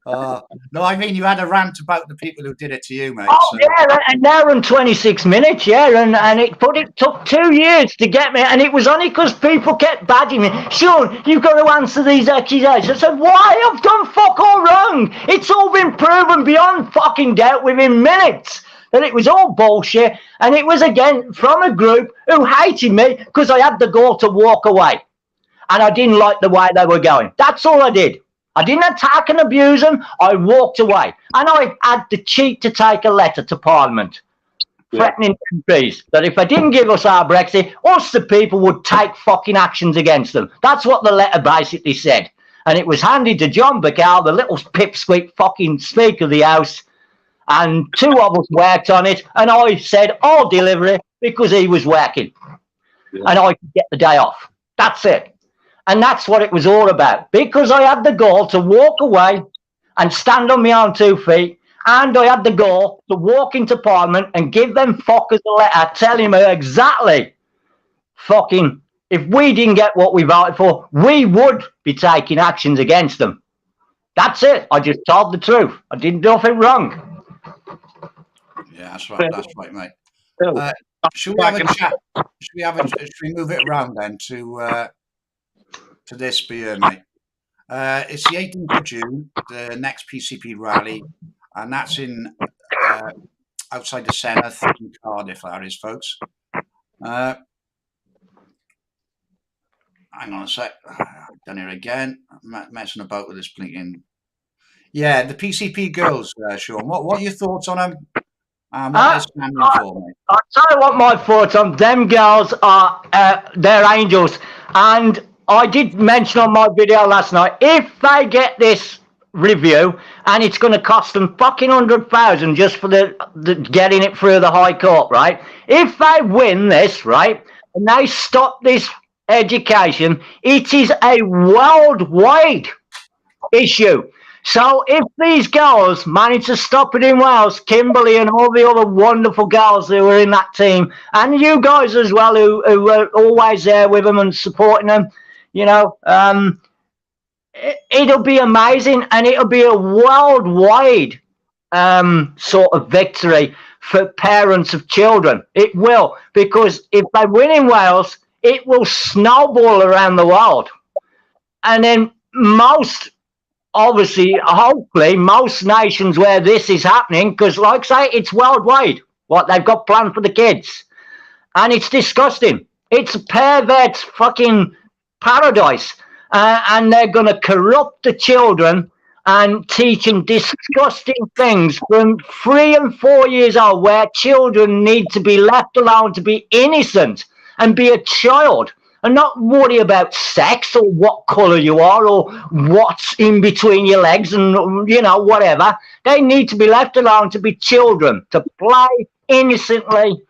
No, I mean, you had a rant about the people who did it to you, mate. Oh, so. Yeah, an hour and 26 minutes, yeah, and it took 2 years to get me, and it was only because people kept badging me. Shaun, you've got to answer these accusations. I said, why? I've done fuck all wrong. It's all been proven beyond fucking doubt within minutes that it was all bullshit, and it was, again, from a group who hated me because I had the gall to walk away, and I didn't like the way they were going. That's all I did. I didn't attack and abuse them. I walked away. And I had the cheek to take a letter to Parliament threatening MPs that if they didn't give us our Brexit, us the people would take fucking actions against them. That's what the letter basically said. And it was handed to John Bacall, the little pipsqueak fucking Speaker of the House, and two of us worked on it. And I said, I'll deliver it because he was working. Yeah. And I could get the day off. That's it. And that's what it was all about. Because I had the goal to walk away and stand on my own 2 feet, and I had the goal to walk into Parliament and give them fuckers a letter telling me exactly fucking, if we didn't get what we voted for, we would be taking actions against them. That's it. I just told the truth. I didn't do nothing wrong. Yeah, that's right. That's right, mate. Should we have a chat? Should we move it around then to this beer, mate? It's the 18th of June, the next PCP rally, and that's in outside the Senedd in Cardiff, that is, folks. Hang on a sec. I've done it again. I'm messing about with this blinking. Yeah, the PCP girls, Shaun. What are your thoughts on them? What they're standing for, mate? I'll tell you what my thoughts on them girls are. They're angels, and I did mention on my video last night, if they get this review, and it's going to cost them fucking 100,000 just for the getting it through the High Court, right? If they win this, right, and they stop this education, it is a worldwide issue. So if these girls manage to stop it in Wales, Kimberly and all the other wonderful girls who were in that team, and you guys as well who were always there with them and supporting them, you know, it'll be amazing, and it'll be a worldwide sort of victory for parents of children. It will, because if they win in Wales, it will snowball around the world. And then obviously, hopefully, most nations where this is happening, because like I say, it's worldwide, what they've got planned for the kids. And it's disgusting. It's a pervert fucking paradise, and they're going to corrupt the children and teach them disgusting things from 3 and 4 years old, where children need to be left alone to be innocent and be a child and not worry about sex or what colour you are or what's in between your legs and, you know, whatever. They need to be left alone to be children, to play innocently,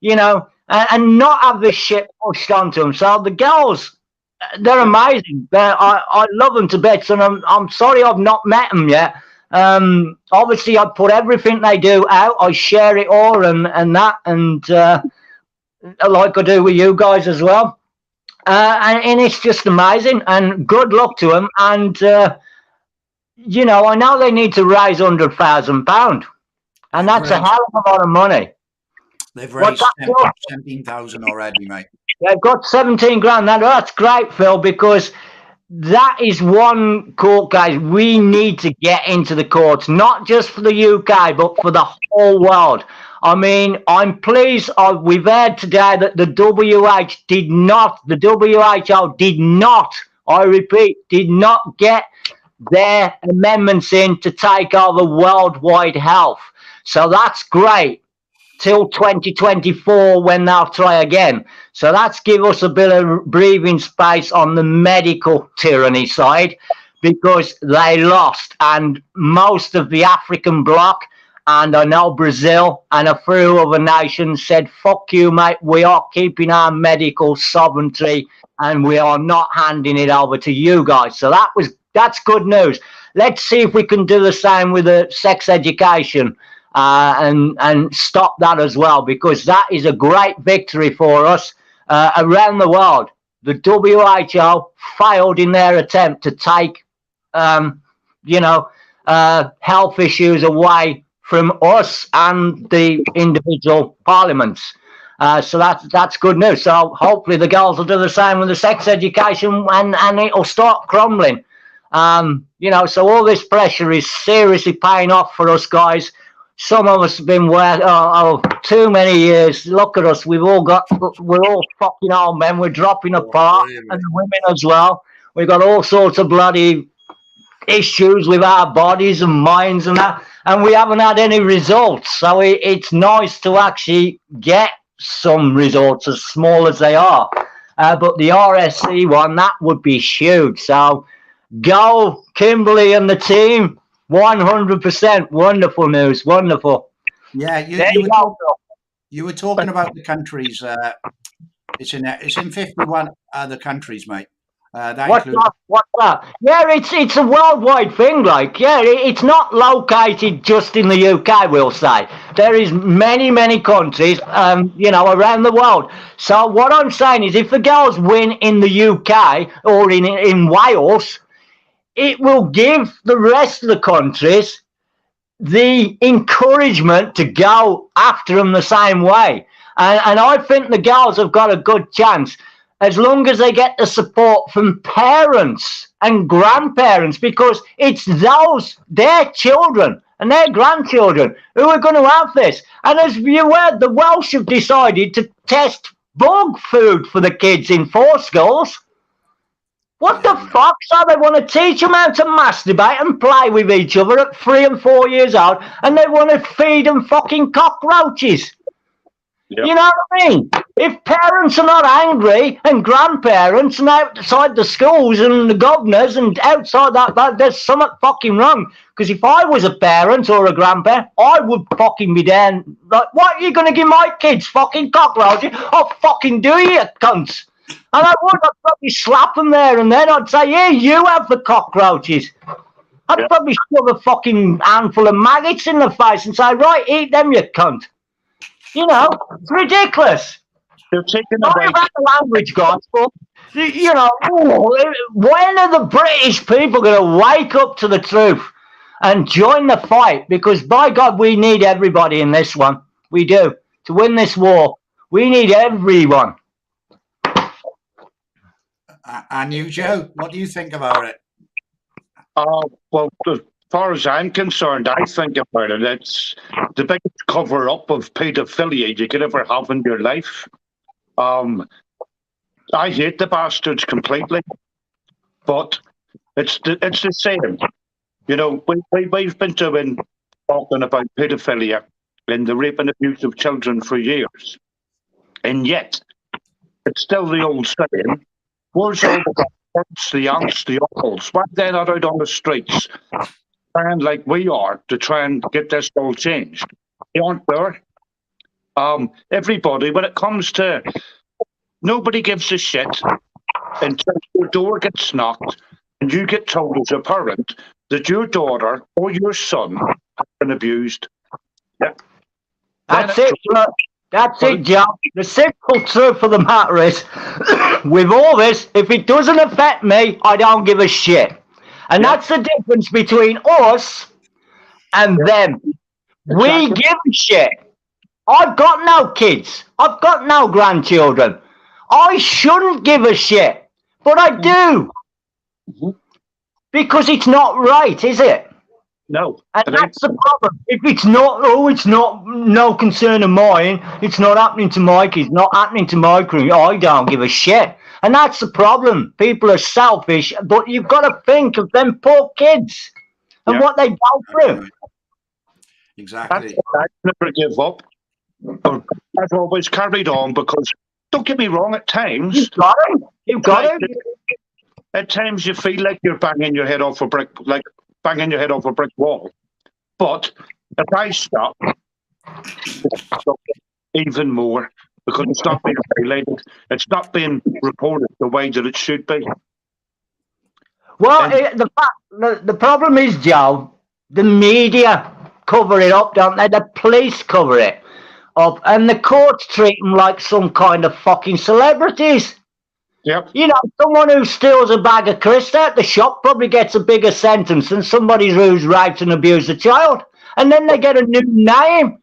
you know, and not have this shit pushed onto them. So the girls, they're amazing. I love them to bits, and I'm sorry I've not met them yet. Obviously, I put everything they do out. I share it all and that, and like I do with you guys as well. and it's just amazing. And good luck to them. And you know, I know they need to raise £100,000, and that's a hell of a lot of money. They've raised 17,000 already, mate. They've got 17 grand. Now, that's great, Phil, because that is one court case we need to get into the courts, not just for the UK, but for the whole world. I mean, I'm pleased we've heard today that the WHO did not, I repeat, did not get their amendments in to take over worldwide health. So that's great. Till 2024 when they'll try again. So that's give us a bit of breathing space on the medical tyranny side, because they lost, and most of the African bloc, and I know Brazil and a few other nations said, fuck you, mate, we are keeping our medical sovereignty and we are not handing it over to you guys. So that's good news. Let's see if we can do the same with the sex education. And stop that as well, because that is a great victory for us around the world. The WHO failed in their attempt to take, health issues away from us and the individual parliaments. So that's good news. So hopefully the girls will do the same with the sex education, and it'll start crumbling. So all this pressure is seriously paying off for us guys. Some of us have been too many years. Look at us. We're all fucking old men. We're dropping apart, and the women as well. We've got all sorts of bloody issues with our bodies and minds and that, and we haven't had any results. So it's nice to actually get some results, as small as they are. But the RSC one, that would be huge. So go, Kimberly and the team. 100%. Wonderful news. Wonderful. Yeah, you were talking about the countries. It's in 51 other countries, mate. What's that? Yeah, it's a worldwide thing. Like, yeah, it's not located just in the UK. We'll say there is many countries, around the world. So what I'm saying is, if the girls win in the UK or in Wales, it will give the rest of the countries the encouragement to go after them the same way. And I think the girls have got a good chance, as long as they get the support from parents and grandparents, because it's their children and their grandchildren who are going to have this. And as you heard, the Welsh have decided to test bug food for the kids in 4 schools. What the fuck? So they want to teach them how to masturbate and play with each other at 3 and 4 years old, and they want to feed them fucking cockroaches. Yep. You know what I mean? If parents are not angry, and grandparents, and outside the schools and the governors and outside that there's something fucking wrong. Because if I was a parent or a grandparent, I would fucking be down. Like, what are you going to give my kids? Fucking cockroaches? I'll fucking do you cunts. And I'd probably slap them there and then. I'd say, yeah, you have the cockroaches. I'd probably shove a fucking handful of maggots in the face and say, right, eat them, you cunt. You know, it's ridiculous. They're taking Sorry about the language, guys, but, when are the British people going to wake up to the truth and join the fight? Because, by God, we need everybody in this one. We do. To win this war, we need everyone. And you, Joe, what do you think about it? Well, as far as I'm concerned, I think about it, it's the biggest cover-up of paedophilia you could ever have in your life. I hate the bastards completely, but it's the same. You know, we've been talking about paedophilia and the rape and abuse of children for years, and yet it's still the old saying. Where's all the parents, the aunts, the uncles? Why they're not out on the streets, trying like we are to try and get this all changed? They aren't there. Everybody, when it comes to, nobody gives a shit until your door gets knocked and you get told as a parent that your daughter or your son has been abused. Yeah. That's it. That's it, Joe. The simple truth of the matter is, with all this, if it doesn't affect me, I don't give a shit. And that's the difference between us and them. We give a shit. I've got no kids. I've got no grandchildren. I shouldn't give a shit, but I do. Because it's not right, is it? No. And that's the problem. If it's not, it's not no concern of mine. It's not happening to my kids, not happening to my crew. I don't give a shit. And that's the problem. People are selfish, but you've got to think of them poor kids and what they go through. Exactly. I never give up. I've always carried on because, don't get me wrong, at times... You've got it. At times you feel like you're banging your head off a brick wall. But if I stop, even more, because it's not being highlighted, it's not being reported the way that it should be. Well, the problem is, Joe, the media cover it up, don't they? The police cover it up, and the courts treat them like some kind of fucking celebrities. Yep. You know, someone who steals a bag of crisps at the shop probably gets a bigger sentence than somebody who's raped and abused a child. And then they get a new name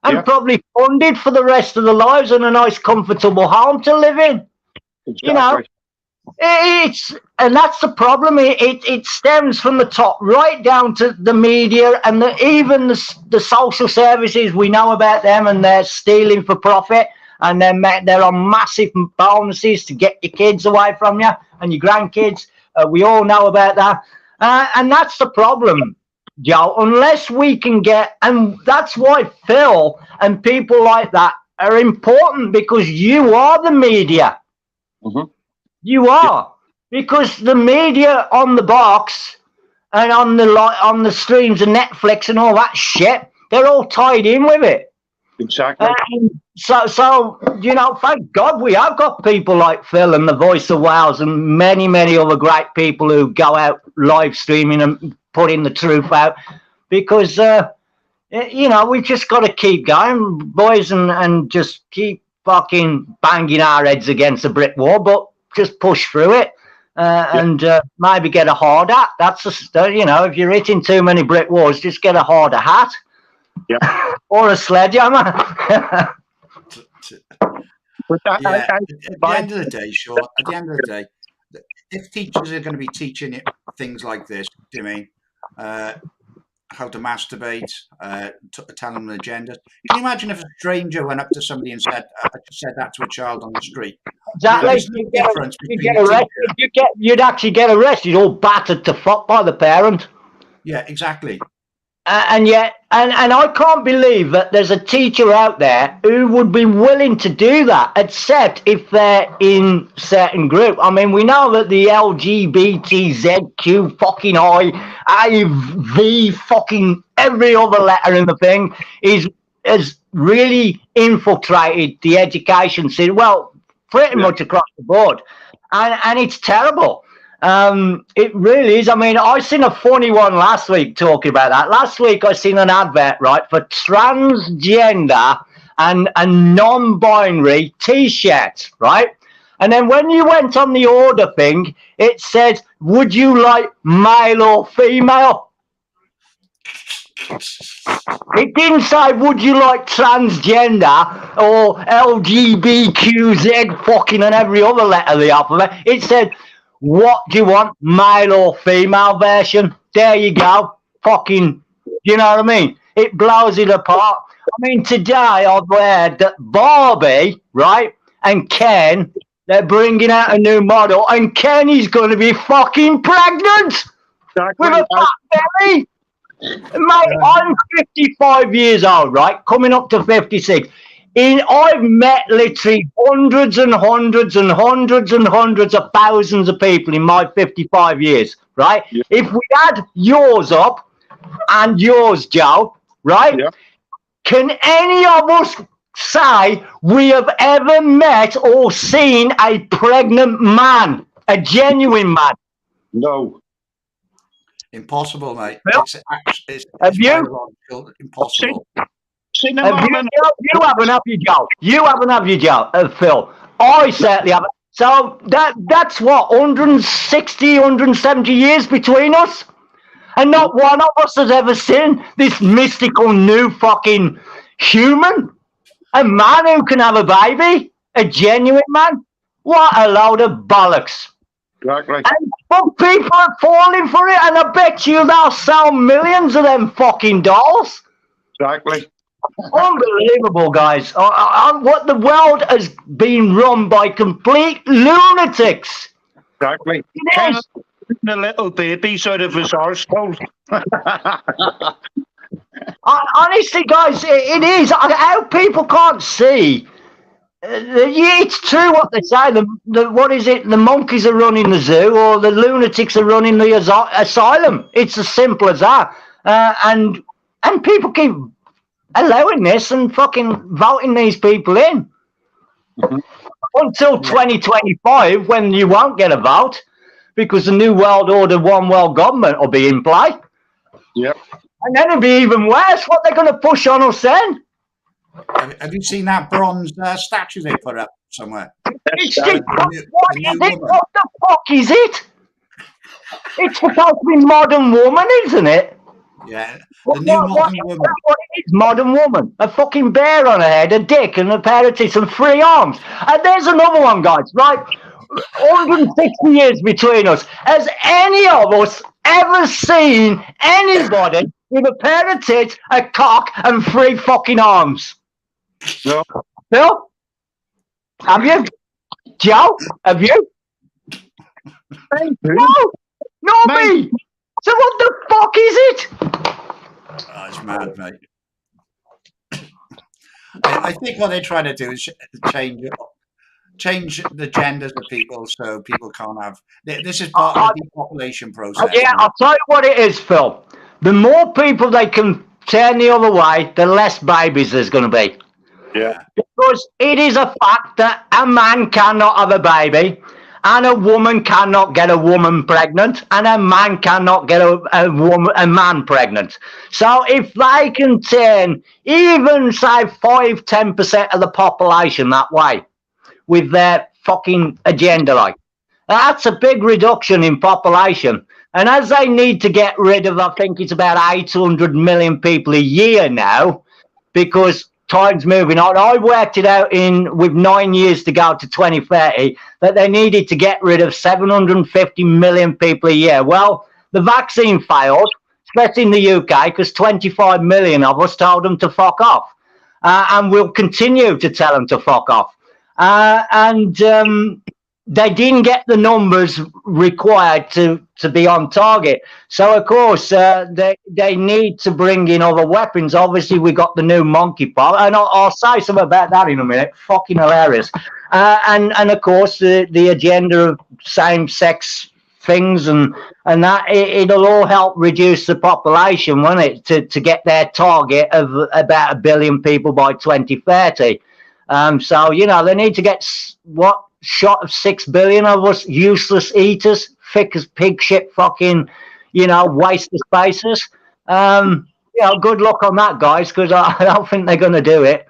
and probably funded for the rest of their lives and a nice, comfortable home to live in. Exactly. You know, and that's the problem. It stems from the top right down to the media and even the social services. We know about them, and they're stealing for profit. And they're on massive bonuses to get your kids away from you and your grandkids. We all know about that. And that's the problem, Joe. Unless we can get... And that's why Phil and people like that are important, because you are the media. You are. Because the media on the box and on the streams of Netflix and all that shit, they're all tied in with it. Exactly. So you know, thank God we have got people like Phil and the Voice of Wales and many, many other great people who go out live streaming and putting the truth out, because you know, we've just got to keep going, boys, and just keep fucking banging our heads against a brick wall, but just push through it. And maybe get a hard hat. That's you know, if you're hitting too many brick walls, just get a harder hat. Or a sledgehammer. At the end of the day, Shaun, at the end of the day, if teachers are going to be teaching things like this, do you mean how to masturbate, telling them the agenda? Can you imagine if a stranger went up to somebody and said that to a child on the street? Exactly. You'd actually get arrested, all battered to fuck by the parent. Yeah, exactly. And yet, and I can't believe that there's a teacher out there who would be willing to do that, except if they're in certain group. I mean, we know that the LGBTZQ fucking IV fucking every other letter in the thing has really infiltrated the education system. Well, pretty much across the board, and it's terrible. It really is. I mean, I seen a funny one last week talking about that. Last week I seen an advert, right, for transgender and non-binary t-shirts, right? And then when you went on the order thing, it said, would you like male or female? It didn't say, would you like transgender or LGBTQZ fucking and every other letter of the alphabet. It said, what do you want, male or female version? There you go. Fucking, you know what I mean? It blows it apart. I mean, today I've heard that Barbie, right, and Ken, they're bringing out a new model, and Ken is going to be fucking pregnant with a fat belly. Mate, I'm 55 years old, right, coming up to 56. I've met literally hundreds and hundreds and hundreds and hundreds of thousands of people in my 55 years, right? Yeah. If we add yours up and yours, Joe, right? Yeah. Can any of us say we have ever met or seen a pregnant man, a genuine man? No. Impossible, mate. Well, it's have you? impossible. Cinema Have you, man. you haven't, have you, Joe? You haven't, have you, Joe? Phil. I certainly haven't. So that's what, 160, 170 years between us? And not one of us has ever seen this mystical new fucking human. A man who can have a baby. A genuine man. What a load of bollocks. Exactly. But people are falling for it, and I bet you they'll sell millions of them fucking dolls. Exactly. Unbelievable, guys. What the world has been run by complete lunatics. Exactly. It is. The little babies out of his arsehole. Honestly, guys, it is. How people can't see. It's true what they say. What is it? The monkeys are running the zoo, or the lunatics are running the asylum. It's as simple as that. And people keep allowing this and fucking voting these people in until 2025, when you won't get a vote because the new world order, one world government will be in play. Yep. And then it'll be even worse. What they're going to push on us then? Have you seen that bronze statue they put up somewhere? It's just, what is it? What the fuck is it? It's supposed to be modern woman, isn't it? Yeah, the new modern woman. What it is, modern woman. A fucking bear on her head, a dick, and a pair of tits, and 3 arms. And there's another one, guys, right? 160 years between us. Has any of us ever seen anybody with a pair of tits, a cock, and 3 fucking arms? No. Bill? Have you? Joe? Have you? No! Not me! So what the fuck is it? Oh, it's mad, mate. I think what they're trying to do is change the genders of people so people can't have. This is part of the depopulation process. Yeah, I'll tell you what it is, Phil. The more people they can turn the other way, the less babies there's going to be. Yeah. Because it is a fact that a man cannot have a baby, and a woman cannot get a woman pregnant, and a man cannot get a man pregnant. So if they can turn even, say, 5-10% of the population that way with their fucking agenda, like, that's a big reduction in population. And as they need to get rid of, I think it's about 800 million people a year now, because time's moving on. I worked it out with 9 years to go to 2030 that they needed to get rid of 750 million people a year. Well, the vaccine failed, especially in the UK, because 25 million of us told them to fuck off. And we'll continue to tell them to fuck off. They didn't get the numbers required to be on target. So, of course, they need to bring in other weapons. Obviously, we got the new monkeypox, and I'll say something about that in a minute. Fucking hilarious. And of course, the agenda of same-sex things and that, it'll all help reduce the population, won't it, to get their target of about 1 billion people by 2030. So, you know, they need to get, shot of 6 billion of us useless eaters, thick as pig shit, fucking, you know, waste of spaces. You know, good luck on that, guys, because I don't think they're going to do it.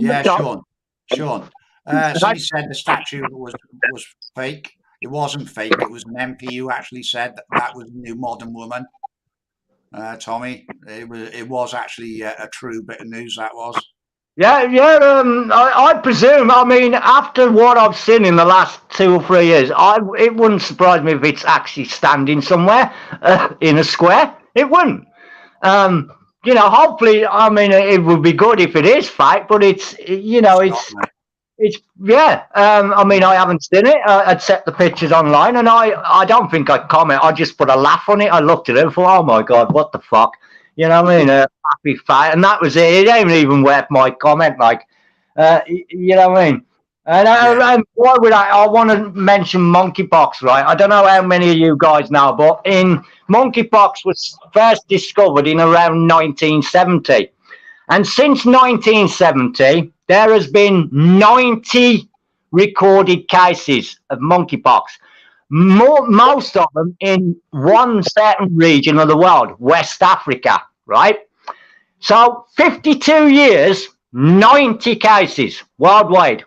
Yeah, Shaun. Somebody said the statue was fake. It wasn't fake. It was an MP who actually said that was a new modern woman. Tommy, it was actually a true bit of news. That was. Yeah. I presume. I mean, after what I've seen in the last 2 or 3 years, it wouldn't surprise me if it's actually standing somewhere in a square. It wouldn't. You know, hopefully, I mean, it would be good if it is fake, but it's, you know, it's yeah. I mean, I haven't seen it. I'd set the pictures online, and I don't think I'd comment. I just put a laugh on it. I looked at it and thought, oh my God, what the fuck? You know what I mean? Happy fight, and that was it. It ain't even worth my comment, like, you know what I mean? And why would I want to mention monkeypox, right? I don't know how many of you guys know, but monkeypox was first discovered in around 1970, and since 1970, there has been 90 recorded cases of monkeypox. Most of them in one certain region of the world, West Africa, right? So 52 years, 90 cases worldwide.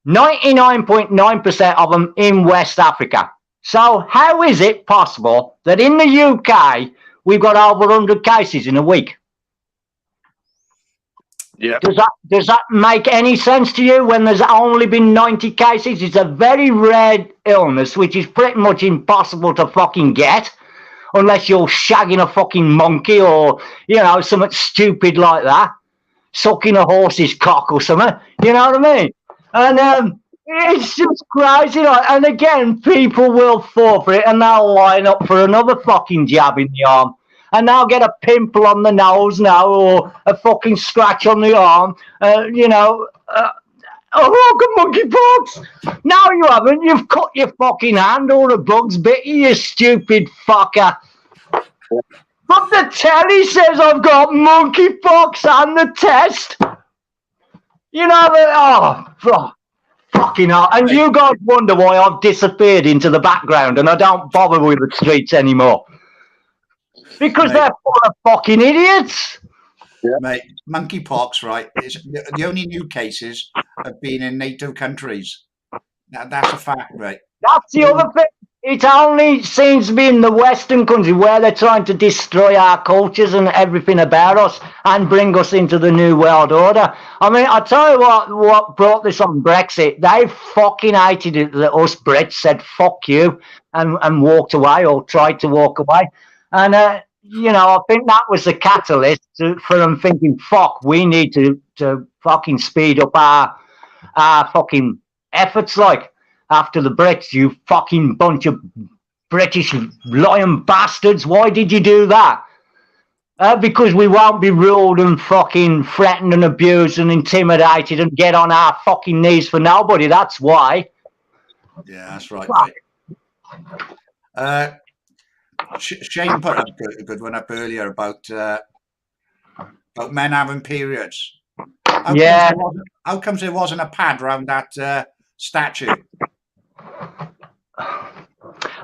99.9% of them in West Africa. So how is it possible that in the UK we've got over 100 cases in a week? Yeah. Does that make any sense to you when there's only been 90 cases? It's a very rare illness which is pretty much impossible to fucking get unless you're shagging a fucking monkey or, you know, something stupid like that. Sucking a horse's cock or something. You know what I mean? And it's just crazy. Like, and again, people will fall for it and they'll line up for another fucking jab in the arm. And they'll get a pimple on the nose now or a fucking scratch on the arm. You know, oh, monkeypox. No, you haven't. You've cut your fucking hand or a bug's bit you, you stupid fucker. But the telly says I've got monkeypox and the test. You know that? Oh, fucking hell. And you guys wonder why I've disappeared into the background and I don't bother with the streets anymore. Because they're full of fucking idiots. Yeah. Mate, monkeypox, right, is the only new cases have been in NATO countries. That's a fact, right? That's the other thing. It only seems to be in the Western country where they're trying to destroy our cultures and everything about us and bring us into the New World Order. I mean, I'll tell you what brought this on Brexit. They fucking hated it that us Brits said, fuck you, and walked away or tried to walk away. And, you know, I think that was the catalyst for them thinking, fuck, we need to fucking speed up our fucking efforts, like. After the Brits, you fucking bunch of British lying bastards. Why did you do that? Because we won't be ruled and fucking threatened and abused and intimidated and get on our fucking knees for nobody. That's why. Yeah, that's right. Mate. Shane put a good one up earlier about men having periods. How comes there wasn't a pad around that statue?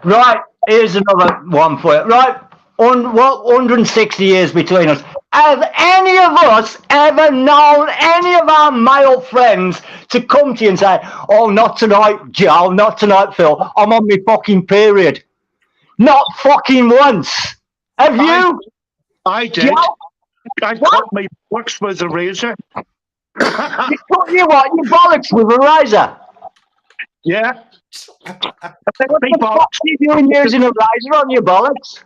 Right, here's another one for you. Right, 160 years between us. Have any of us ever known any of our male friends to come to you and say, oh, not tonight, Joe, not tonight, Phil, I'm on my fucking period? Not fucking once. Have you? I did. Joe? I cut my bollocks with a razor. You cut your what? Your bollocks with a razor? Yeah. What the fuck are you doing using a razor on your bollocks?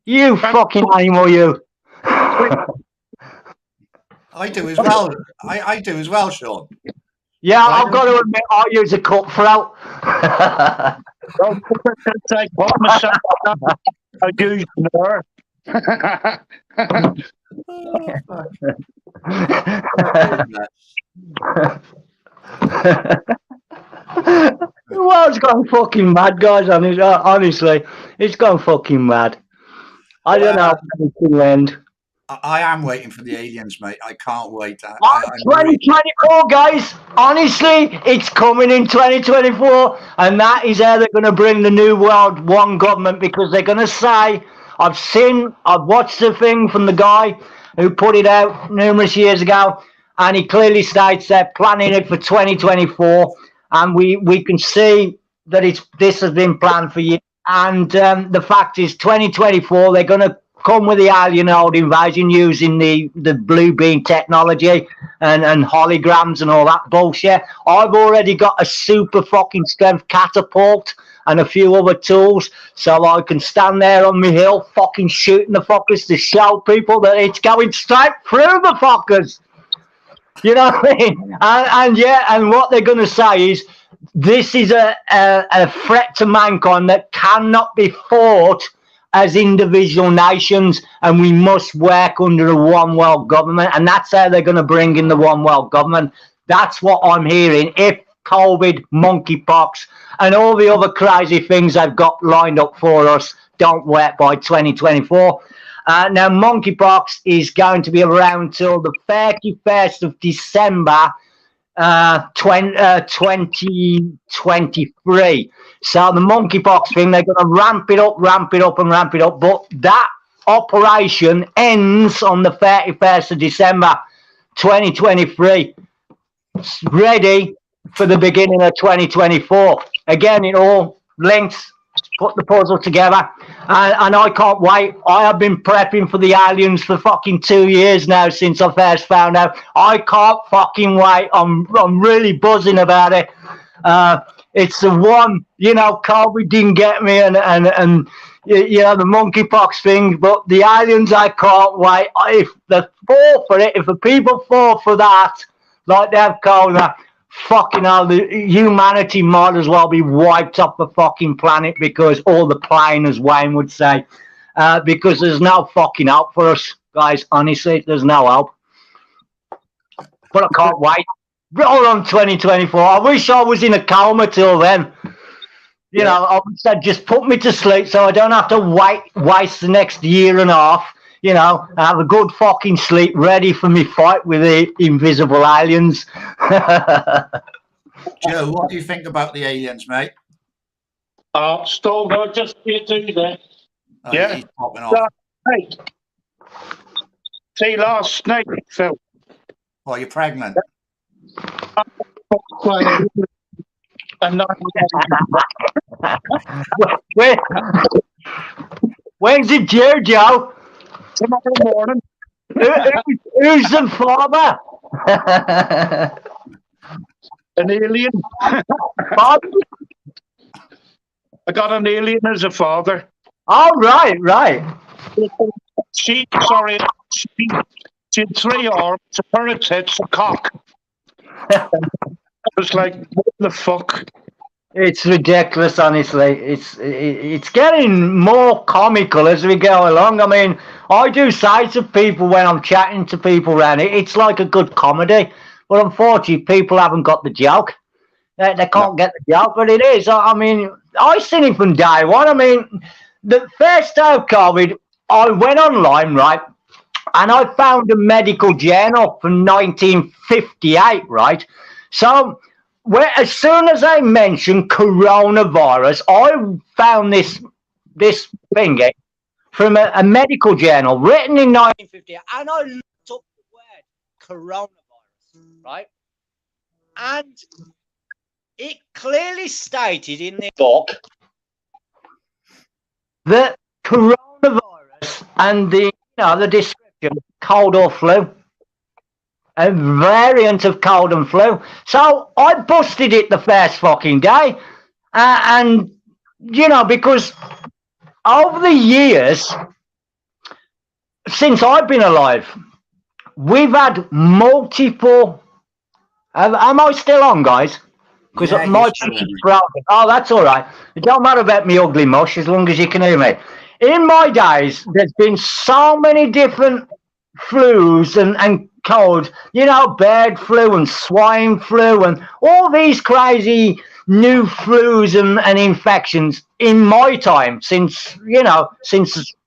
You fucking animal, you. I do as well. I do as well, Shaun. Yeah, I've got to admit, I use a cutthroat. I do more. Well, it's gone fucking mad, guys. Honestly, it's gone fucking mad. I don't know when it will end. I am waiting for the aliens, mate. I can't wait. 2024, guys. Honestly, it's coming in 2024, and that is how they're going to bring the New World One government, because they're going to say, I've watched the thing from the guy who put it out numerous years ago, and he clearly states they're planning it for 2024, and we can see that this has been planned for years. And the fact is, 2024, they're going to come with the alien invasion using the blue beam technology and holograms and all that bullshit. I've already got a super fucking strength catapult and a few other tools, so I can stand there on my hill fucking shooting the fuckers to show people that it's going straight through the fuckers. You know what I mean? And what they're going to say is, this is a threat to mankind that cannot be fought as individual nations, and we must work under a one world government, and that's how they're going to bring in the one world government. That's what I'm hearing. If COVID, monkeypox, and all the other crazy things they've got lined up for us don't work by 2024. Now, monkeypox is going to be around till the 31st of December 2023. So the monkeypox thing, they're going to ramp it up. But that operation ends on the 31st of December 2023. It's ready for the beginning of 2024. Again, it all links, put the puzzle together, and I can't wait. I have been prepping for the aliens for fucking 2 years now since I first found out. I can't fucking wait. I'm really buzzing about it. It's the one, COVID didn't get me, and the monkeypox thing, but the aliens, I can't wait. If they fall for it, if the people fall for that, like they've called that, fucking hell, the humanity might as well be wiped off the fucking planet, because all the plane, as Wayne would say, because there's no fucking hope for us, guys. Honestly, there's no hope. But I can't wait. Roll on 2024. I wish I was in a coma till then. I would say just put me to sleep so I don't have to waste the next year and a half. Have a good fucking sleep, ready for me fight with the invisible aliens. Joe, what do you think about the aliens, mate? Still no, just you do that. Oh, yeah. He's popping off. See, last night, Phil. Oh, you're pregnant? And when's it due, Joe? Tomorrow morning. Who's the father? An alien. I got an alien as a father. Oh, right. She had 3 arms, a pair of tits, a cock. I was like, what the fuck? It's ridiculous, honestly. It's getting more comical as we go along. I mean, I do say to people when I'm chatting to people around it, it's like a good comedy. But unfortunately, people haven't got the joke. They can't get the joke, but it is. I mean, I seen it from day one. I mean, the first day of COVID, I went online, right? And I found a medical journal from 1958, right? So, as soon as I mentioned coronavirus, I found this thing from a medical journal written in 1958, and I looked up the word coronavirus, right? And it clearly stated in the book that coronavirus and the description, cold or flu, a variant of cold and flu. So I busted it the first fucking day. And, because over the years, since I've been alive, we've had multiple... Am I still on, guys? Because my cheek is broken. Oh, that's all right. It don't matter about me ugly mush as long as you can hear me. In my days, there's been so many different flus and colds, bird flu and swine flu and all these crazy new flus and infections in my time since the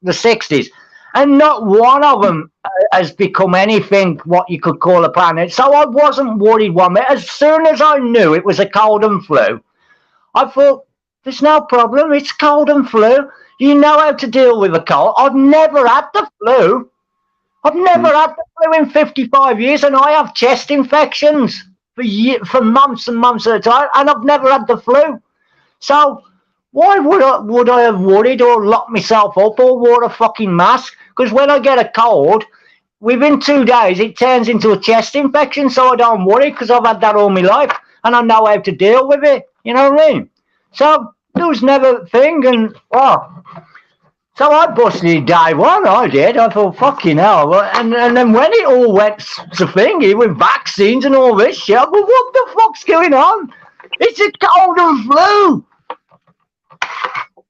60s. And not one of them has become anything what you could call a planet. So I wasn't worried one bit. As soon as I knew it was a cold and flu, I thought, there's no problem. It's cold and flu. You know how to deal with a cold. I've never had the flu. I've never had the flu in 55 years, and I have chest infections for months and months at a time, and I've never had the flu. So why would I have worried or locked myself up or wore a fucking mask? Because when I get a cold, within 2 days, it turns into a chest infection, so I don't worry because I've had that all my life, and I know how to deal with it. You know what I mean? So there was never a thing, and so I busted day one, I did. I thought, fucking hell. And then when it all went to thingy with vaccines and all this shit, well, what the fuck's going on? It's a cold and flu.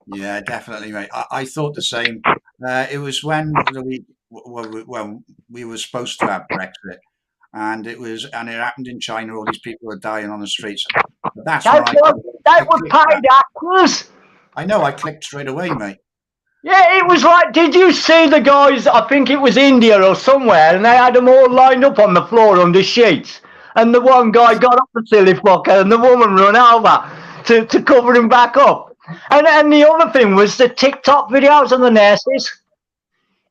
Yeah, definitely, mate. I thought the same. It was when we were supposed to have Brexit, and it happened in China. All these people were dying on the streets. That's when they were paid actors. I know. I clicked straight away, mate. Yeah, it was like, did you see the guys, I think it was India or somewhere, and they had them all lined up on the floor under sheets, and the one guy got up the silly fucker, and the woman ran over to cover him back up. And the other thing was the TikTok videos of the nurses.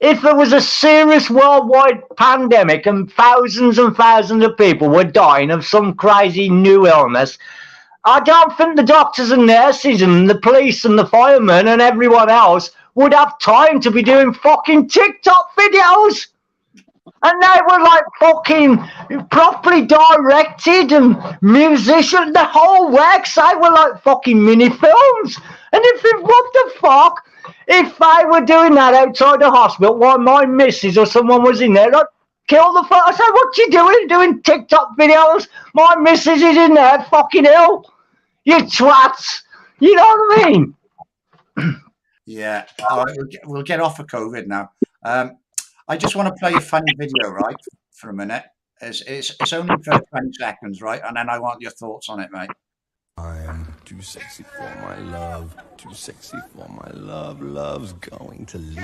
if there was a serious worldwide pandemic and thousands of people were dying of some crazy new illness, I don't think the doctors and nurses and the police and the firemen and everyone else would have time to be doing fucking TikTok videos. And they were like fucking properly directed and musician. The whole website were like fucking mini films. And what the fuck? If they were doing that outside the hospital while my missus or someone was in there, I'd kill the fuck. I said, what you doing? Doing TikTok videos? My missus is in there fucking ill. You twats. You know what I mean? Yeah. All right, we'll get off of COVID now. I just want to play a funny video, right, for a minute. It's only for 20 seconds, right? And then I want your thoughts on it, mate. I'm too sexy for my love, too sexy for my love, love's going to leave.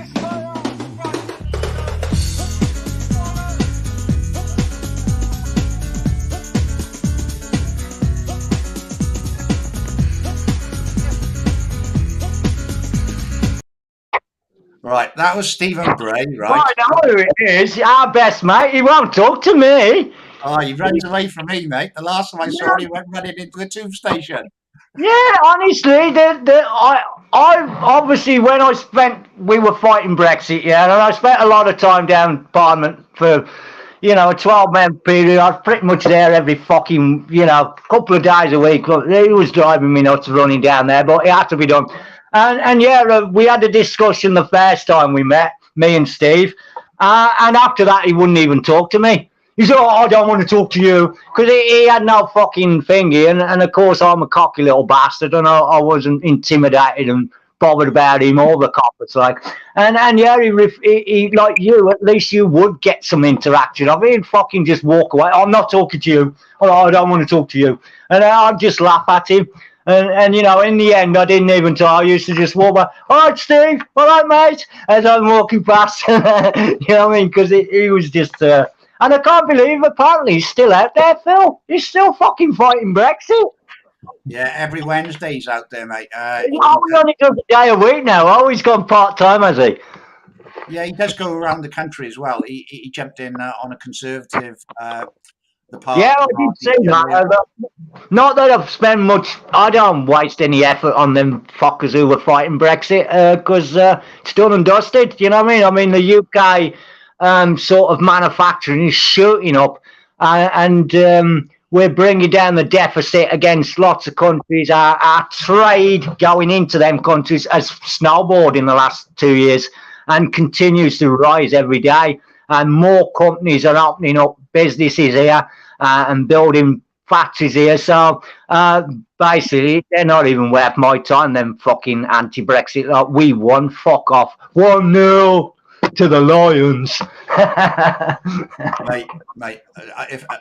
Right, that was Stephen Bray, right? I know who it is. Our best mate. He won't talk to me. Oh, he runs away from me, mate. The last time I saw him, he went running into a tube station. Yeah, honestly, I obviously when we were fighting Brexit, yeah, and I spent a lot of time down Parliament for, a 12-month period. I was pretty much there every fucking, couple of days a week. It was driving me nuts running down there, but it had to be done. And yeah, we had a discussion the first time we met, me and Steve, and after that he wouldn't even talk to me. He said, I don't want to talk to you, because he had no fucking thingy, and of course I'm a cocky little bastard, and I wasn't intimidated and bothered about him or the coppers, like. And yeah, he like you, at least you would get some interaction. He'd fucking just walk away. I'm not talking to you. Oh, I don't want to talk to you. And I'd just laugh at him. And in the end, I didn't even talk. I used to just walk by. All right, Steve. All right, mate. As I'm walking past. You know what I mean? Because he was just... and I can't believe, apparently, he's still out there, Phil. He's still fucking fighting Brexit. Yeah, every Wednesday he's out there, mate. He only does a day a week now. Oh, he's gone part-time, has he? Yeah, he does go around the country as well. He jumped in on a Conservative... Yeah, I did see that. Not that I've spent much. I don't waste any effort on them fuckers who were fighting Brexit, because it's done and dusted. You know what I mean? I mean, the UK sort of manufacturing is shooting up, and we're bringing down the deficit against lots of countries. Our trade going into them countries has snowballed in the last 2 years and continues to rise every day. And more companies are opening up businesses here and building factories here. So basically, they're not even worth my time, them fucking anti-Brexit. Like, we won, fuck off. 1-0 to the Lions. mate,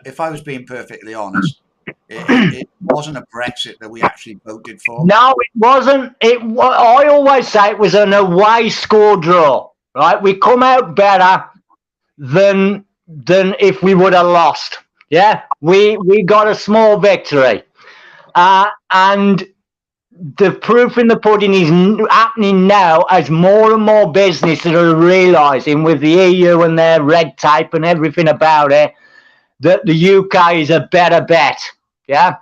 if I was being perfectly honest, it wasn't a Brexit that we actually voted for. No, it wasn't. I always say it was an away score draw, right? We come out better than if we would have lost. Yeah, we got a small victory, and the proof in the pudding is happening now as more and more businesses are realising, with the EU and their red tape and everything about it, that the UK is a better bet. Yeah,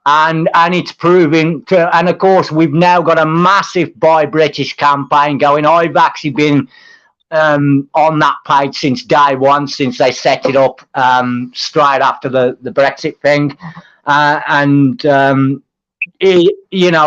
and it's proving to, and of course we've now got a massive Buy British campaign going. I've actually been on that page since day one, since they set it up straight after the Brexit thing,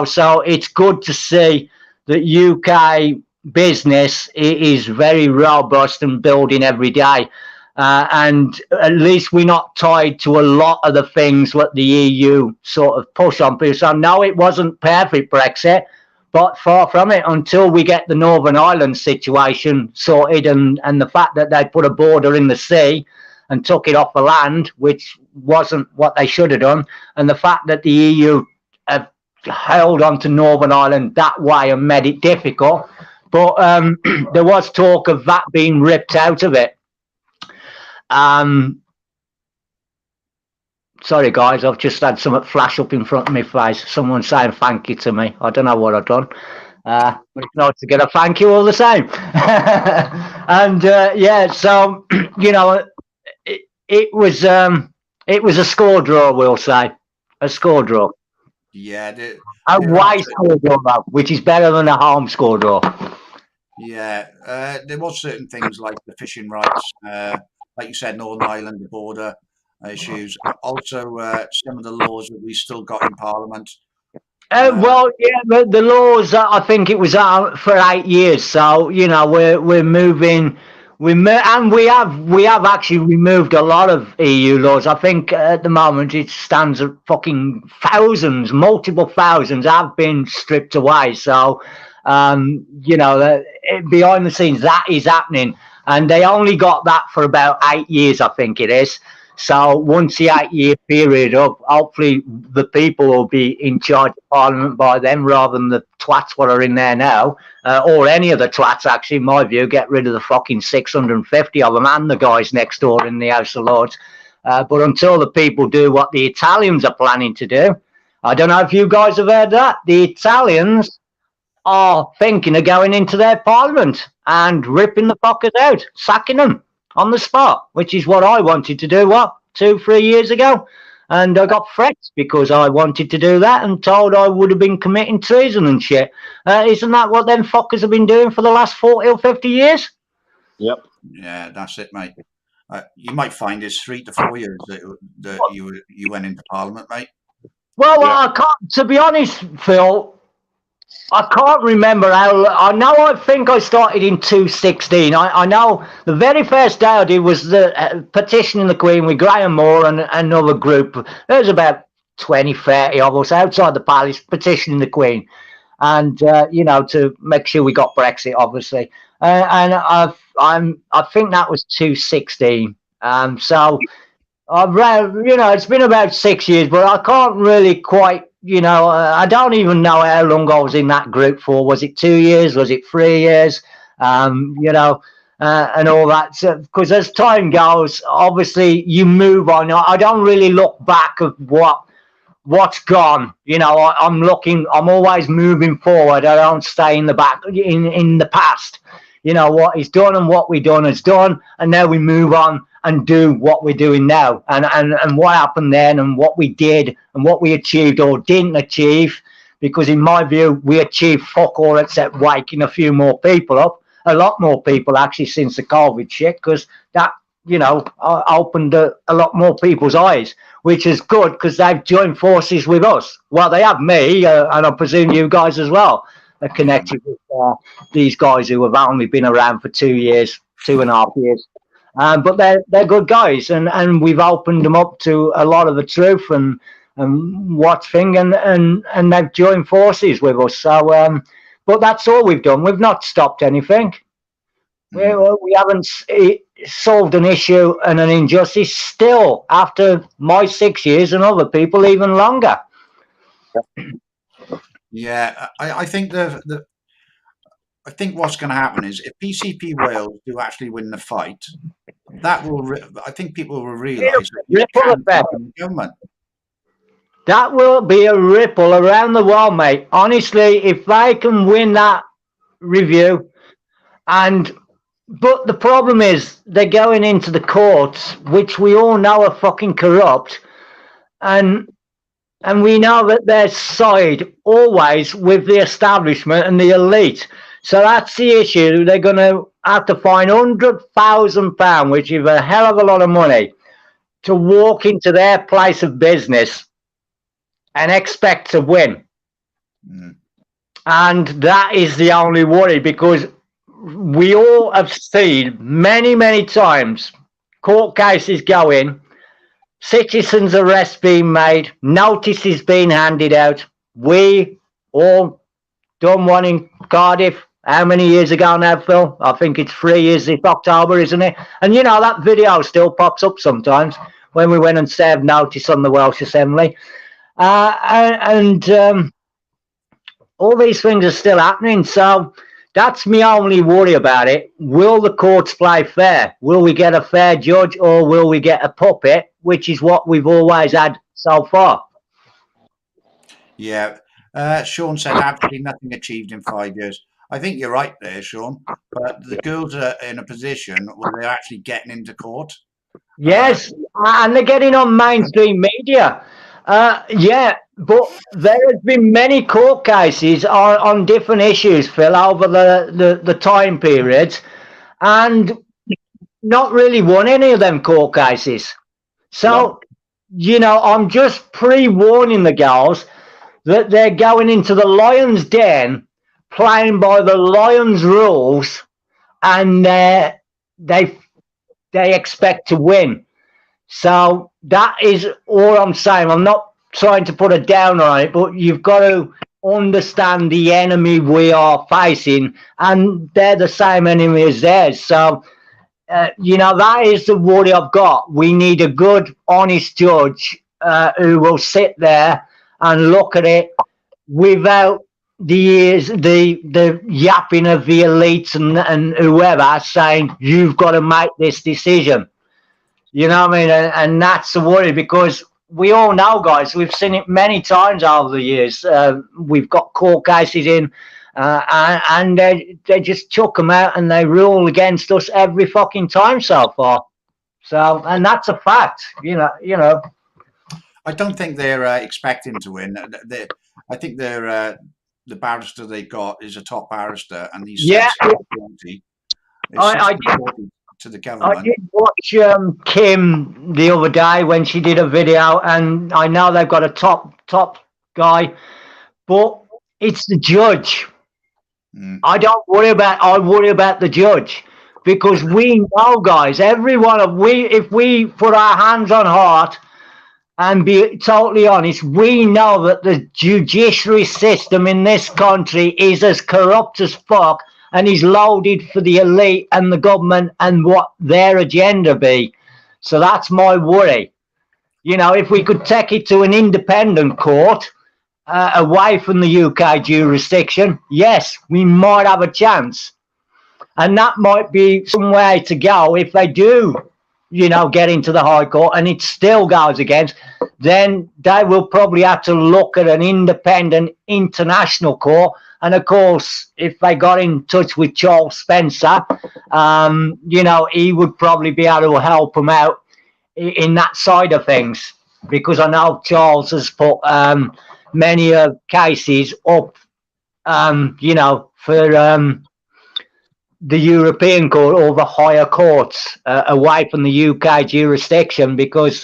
so it's good to see that UK business is very robust and building every day, and at least we're not tied to a lot of the things that the EU sort of push on people. So no, it wasn't perfect Brexit, but far from it, until we get the Northern Ireland situation sorted, and the fact that they put a border in the sea and took it off the land, which wasn't what they should have done, and the fact that the EU have held on to Northern Ireland that way and made it difficult. But there was talk of that being ripped out of it. Sorry, guys, I've just had something flash up in front of my face. Someone saying thank you to me. I don't know what I've done. But it's nice to get a thank you all the same. And yeah, so you know, it was a score draw, we'll say, a score draw, Yeah, a away score draw, though, which is better than a home score draw. yeah. There was certain things like the fishing rights, like you said, Northern Ireland, the border issues. Also, some of the laws that we still got in Parliament. Well, yeah, the laws. I think it was out for 8 years. So you know, we're moving. And we have actually removed a lot of EU laws. I think at the moment it stands at fucking thousands, multiple thousands have been stripped away. So you know, behind the scenes that is happening, and they only got that for about 8 years, I think it is. So once the 8 year period up, hopefully the people will be in charge of Parliament by then, rather than the twats what are in there now, or any of the twats. Actually, in my view, get rid of the fucking 650 of them and the guys next door in the House of Lords. But until the people do what the Italians are planning to do, I don't know if you guys have heard that the Italians are thinking of going into their Parliament and ripping the fuckers out, sacking them on the spot, which is what I wanted to do, 2-3 years ago. And I got threats because I wanted to do that and told I would have been committing treason and shit. Isn't that what them fuckers have been doing for the last 40 or 50 years? Yep. Yeah, that's it, mate. You might find it's 3 to 4 years that you went into Parliament, mate. Well, yeah. I can't, to be honest, Phil, I can't remember how. I know. I think I started in 2016. I know the very first day I did was the petitioning the Queen with Graham Moore and another group. There was about 20, 30 of us outside the palace petitioning the Queen, and you know, to make sure we got Brexit, obviously. And I think that was 2016. So I've read, you know, it's been about 6 years, but I can't really quite. You know, I don't even know how long I was in that group for. Was it 2 years? Was it 3 years? You know, and all that. Because as time goes, obviously you move on. I don't really look back at what's gone. You know, I'm always moving forward. I don't stay in the back, in the past. You know, what is done and what we done is done. And now we move on and do what we're doing now, and what happened then, and what we did, and what we achieved or didn't achieve. Because in my view, we achieved fuck all except waking a few more people up, a lot more people actually since the COVID shit, because that, you know, opened a lot more people's eyes, which is good because they've joined forces with us. Well, they have me, and I presume you guys as well are connected with these guys who have only been around for 2 years, 2.5 years. But they're good guys, and we've opened them up to a lot of the truth and what's thing, and they've joined forces with us. So, but that's all we've done. We've not stopped anything. We haven't solved an issue and an injustice still after my 6 years, and other people even longer. Yeah, I think I think what's going to happen is if PCP Wales do actually win the fight, that will. I think people will realise that government. That will be a ripple around the world, mate. Honestly, if they can win that review, but the problem is they're going into the courts, which we all know are fucking corrupt, and we know that they're side always with the establishment and the elite. So that's the issue. They're going to have to find £100,000, which is a hell of a lot of money, to walk into their place of business and expect to win. And that is the only worry, because we all have seen many, many times court cases go in, citizens' arrests being made, notices being handed out. We all done one in Cardiff. How many years ago now, Phil? I think it's 3 years this October, isn't it? And you know, that video still pops up sometimes when we went and served notice on the Welsh Assembly. All these things are still happening. So that's my only worry about it. Will the courts play fair? Will we get a fair judge, or will we get a puppet, which is what we've always had so far? Yeah. Shaun said absolutely nothing achieved in 5 years. I think you're right there, Shaun. But the girls are in a position where they're actually getting into court. Yes, and they're getting on mainstream media. Yeah, but there has been many court cases on different issues, Phil, over the time periods, and not really won any of them court cases. So, I'm just pre-warning the girls that they're going into the lion's den, playing by the lion's rules, and they expect to win. So that is all I'm saying. I'm not trying to put a downer on it, but you've got to understand the enemy we are facing, and they're the same enemy as theirs. So, that is the worry I've got. We need a good, honest judge who will sit there and look at it without the yapping of the elites and whoever saying, you've got to make this decision. You know what I mean? And that's the worry, because we all know, guys, we've seen it many times over the years. We've got court cases in, and they just chuck them out and they rule against us every fucking time so far. So, and that's a fact, you know. I don't think they're expecting to win. I think they're the barrister they got is a top barrister, and he's Yeah. I did to the government. I did watch Kim the other day when she did a video, and I know they've got a top guy, but it's the judge. I worry about the judge, because we know, guys, if we put our hands on heart and be totally honest, we know that the judiciary system in this country is as corrupt as fuck, and is loaded for the elite and the government and what their agenda be. So that's my worry. If we could take it to an independent court, away from the UK jurisdiction, yes, we might have a chance. And that might be some way to go if they do, get into the High Court and it still goes against, then they will probably have to look at an independent international court. And of course, if they got in touch with Charles Spencer, he would probably be able to help them out in that side of things, because I know Charles has put many cases up, for the European court or the higher courts away from the UK jurisdiction, because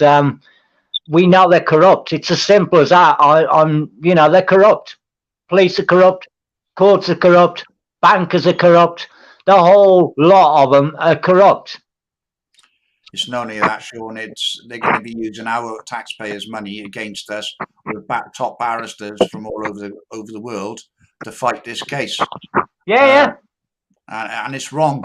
we know they're corrupt. It's as simple as that. They're corrupt. Police are corrupt. Courts are corrupt. Bankers are corrupt. The whole lot of them are corrupt. It's not only that, Shaun. They're going to be using our taxpayers' money against us with top barristers from all over the world to fight this case. Yeah. And it's wrong.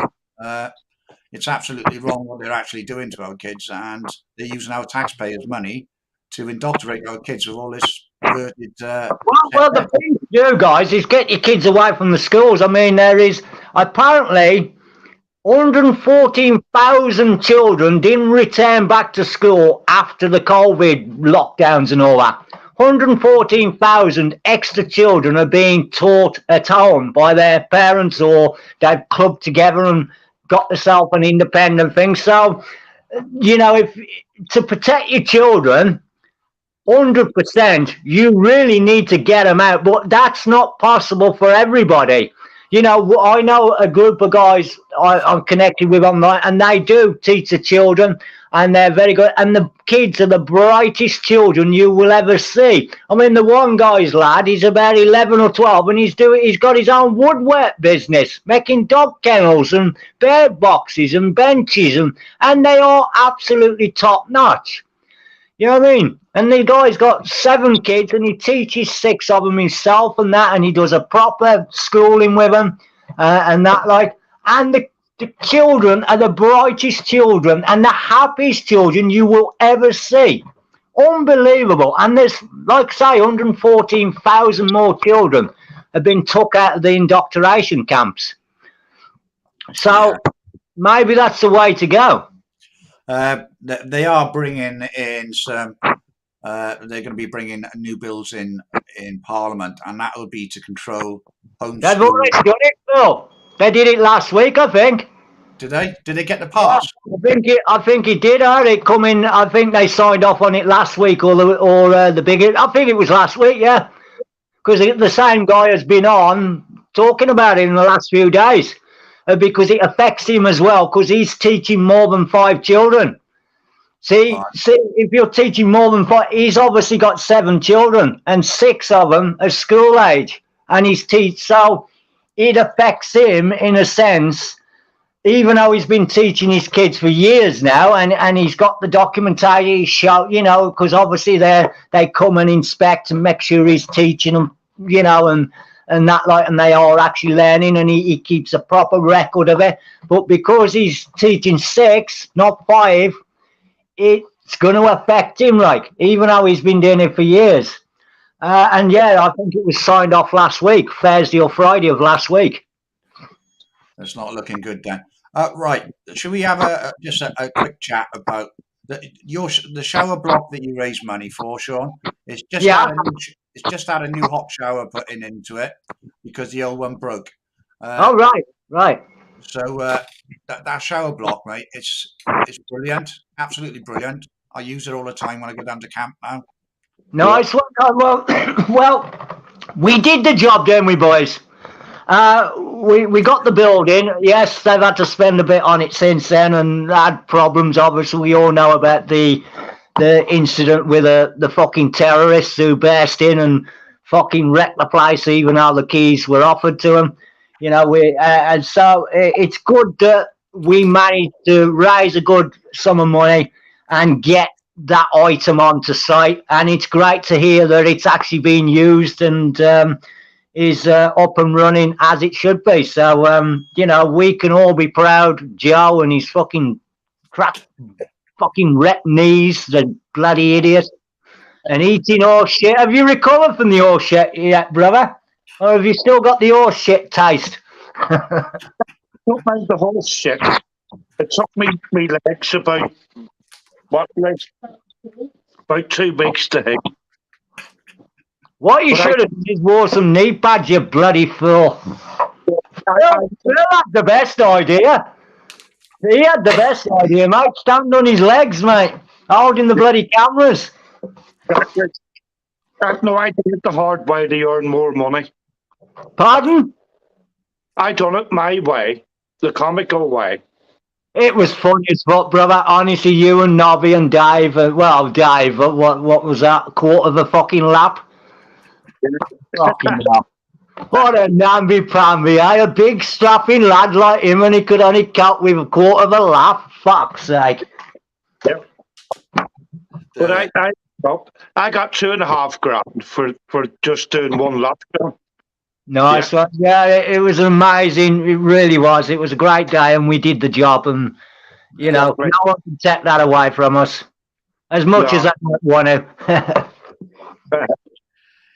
It's absolutely wrong what they're actually doing to our kids, and they're using our taxpayers' money to indoctrinate our kids with all this perverted. Well, the thing to do, guys, is get your kids away from the schools. I mean, there is apparently 114,000 children didn't return back to school after the COVID lockdowns and all that. 114,000 extra children are being taught at home by their parents, or they've clubbed together and got themselves an independent thing. So, if to protect your children, 100%, you really need to get them out. But that's not possible for everybody. I know a group of guys I'm connected with online, and they do teach the children, and they're very good. And the kids are the brightest children you will ever see. I mean, the one guy's lad, he's about 11 or 12, and he's got his own woodwork business, making dog kennels and bird boxes and benches, and they are absolutely top notch. You know what I mean? And the guy's got 7 kids, and he teaches 6 of them himself and that, and he does a proper schooling with them and that, like. And the children are the brightest children and the happiest children you will ever see. Unbelievable. And there's, like I say, 114,000 more children have been took out of the indoctrination camps. So maybe that's the way to go. They are bringing in some they're going to be bringing new bills in Parliament, and that will be to control They've homeschool. already done it, Phil. They did it last week, I think. Did they? Did they get the pass? I think it did. It come in. I think they signed off on it last week, or the big. I think it was last week, yeah. Because the same guy has been on talking about it in the last few days, because it affects him as well. Because he's teaching more than 5 children. See, if you're teaching more than 5, he's obviously got 7 children, and 6 of them are school age, and so it affects him in a sense. Even though he's been teaching his kids for years now, and he's got the documentation, show, because obviously they come and inspect and make sure he's teaching them, and that, like, and they are actually learning, and he keeps a proper record of it. But because he's teaching 6, not 5, it's going to affect him, like, even though he's been doing it for years. And yeah, I think it was signed off last week, Thursday or Friday of last week. That's not looking good, then. Right, should we have just a quick chat about the shower block that you raised money for, Shaun? It's just had a new hot shower put into it because the old one broke. Right. So that shower block, mate, it's brilliant, absolutely brilliant. I use it all the time when I go down to camp now. Nice one. Well, we did the job, didn't we, boys? We got the building. Yes, they've had to spend a bit on it since then and had problems. Obviously, we all know about the incident with the fucking terrorists who burst in and fucking wrecked the place, even though the keys were offered to them. And so it's good that we managed to raise a good sum of money and get that item onto site. And it's great to hear that it's actually being used and is up and running as it should be. So, we can all be proud. Joe and his fucking wrecked knees, the bloody idiot, and eating horse shit. Have you recovered from the horse shit yet, brother? Or have you still got the horse shit taste? Don't mind the horse shit. It took me legs about 2 weeks to hit. What you should have done is wore some knee pads, you bloody fool. Phil had the best idea. He had the best idea, mate. Standing on his legs, mate. Holding the bloody cameras. No, I did it the hard way to earn more money. Pardon? I done it my way, the comical way. It was funny as fuck, brother. Honestly, you and Nobby and Dave, Dave, what was that? A quarter of a fucking lap? Fucking lap. What a namby-pamby, eh? A big strapping lad like him, and he could only count with a quarter of a lap. Fuck's sake. Yep. But I got $2.5 for just doing one lap. Nice one. Yeah, it was amazing. It really was. It was a great day, and we did the job. And no one can take that away from us, as much as I might want to.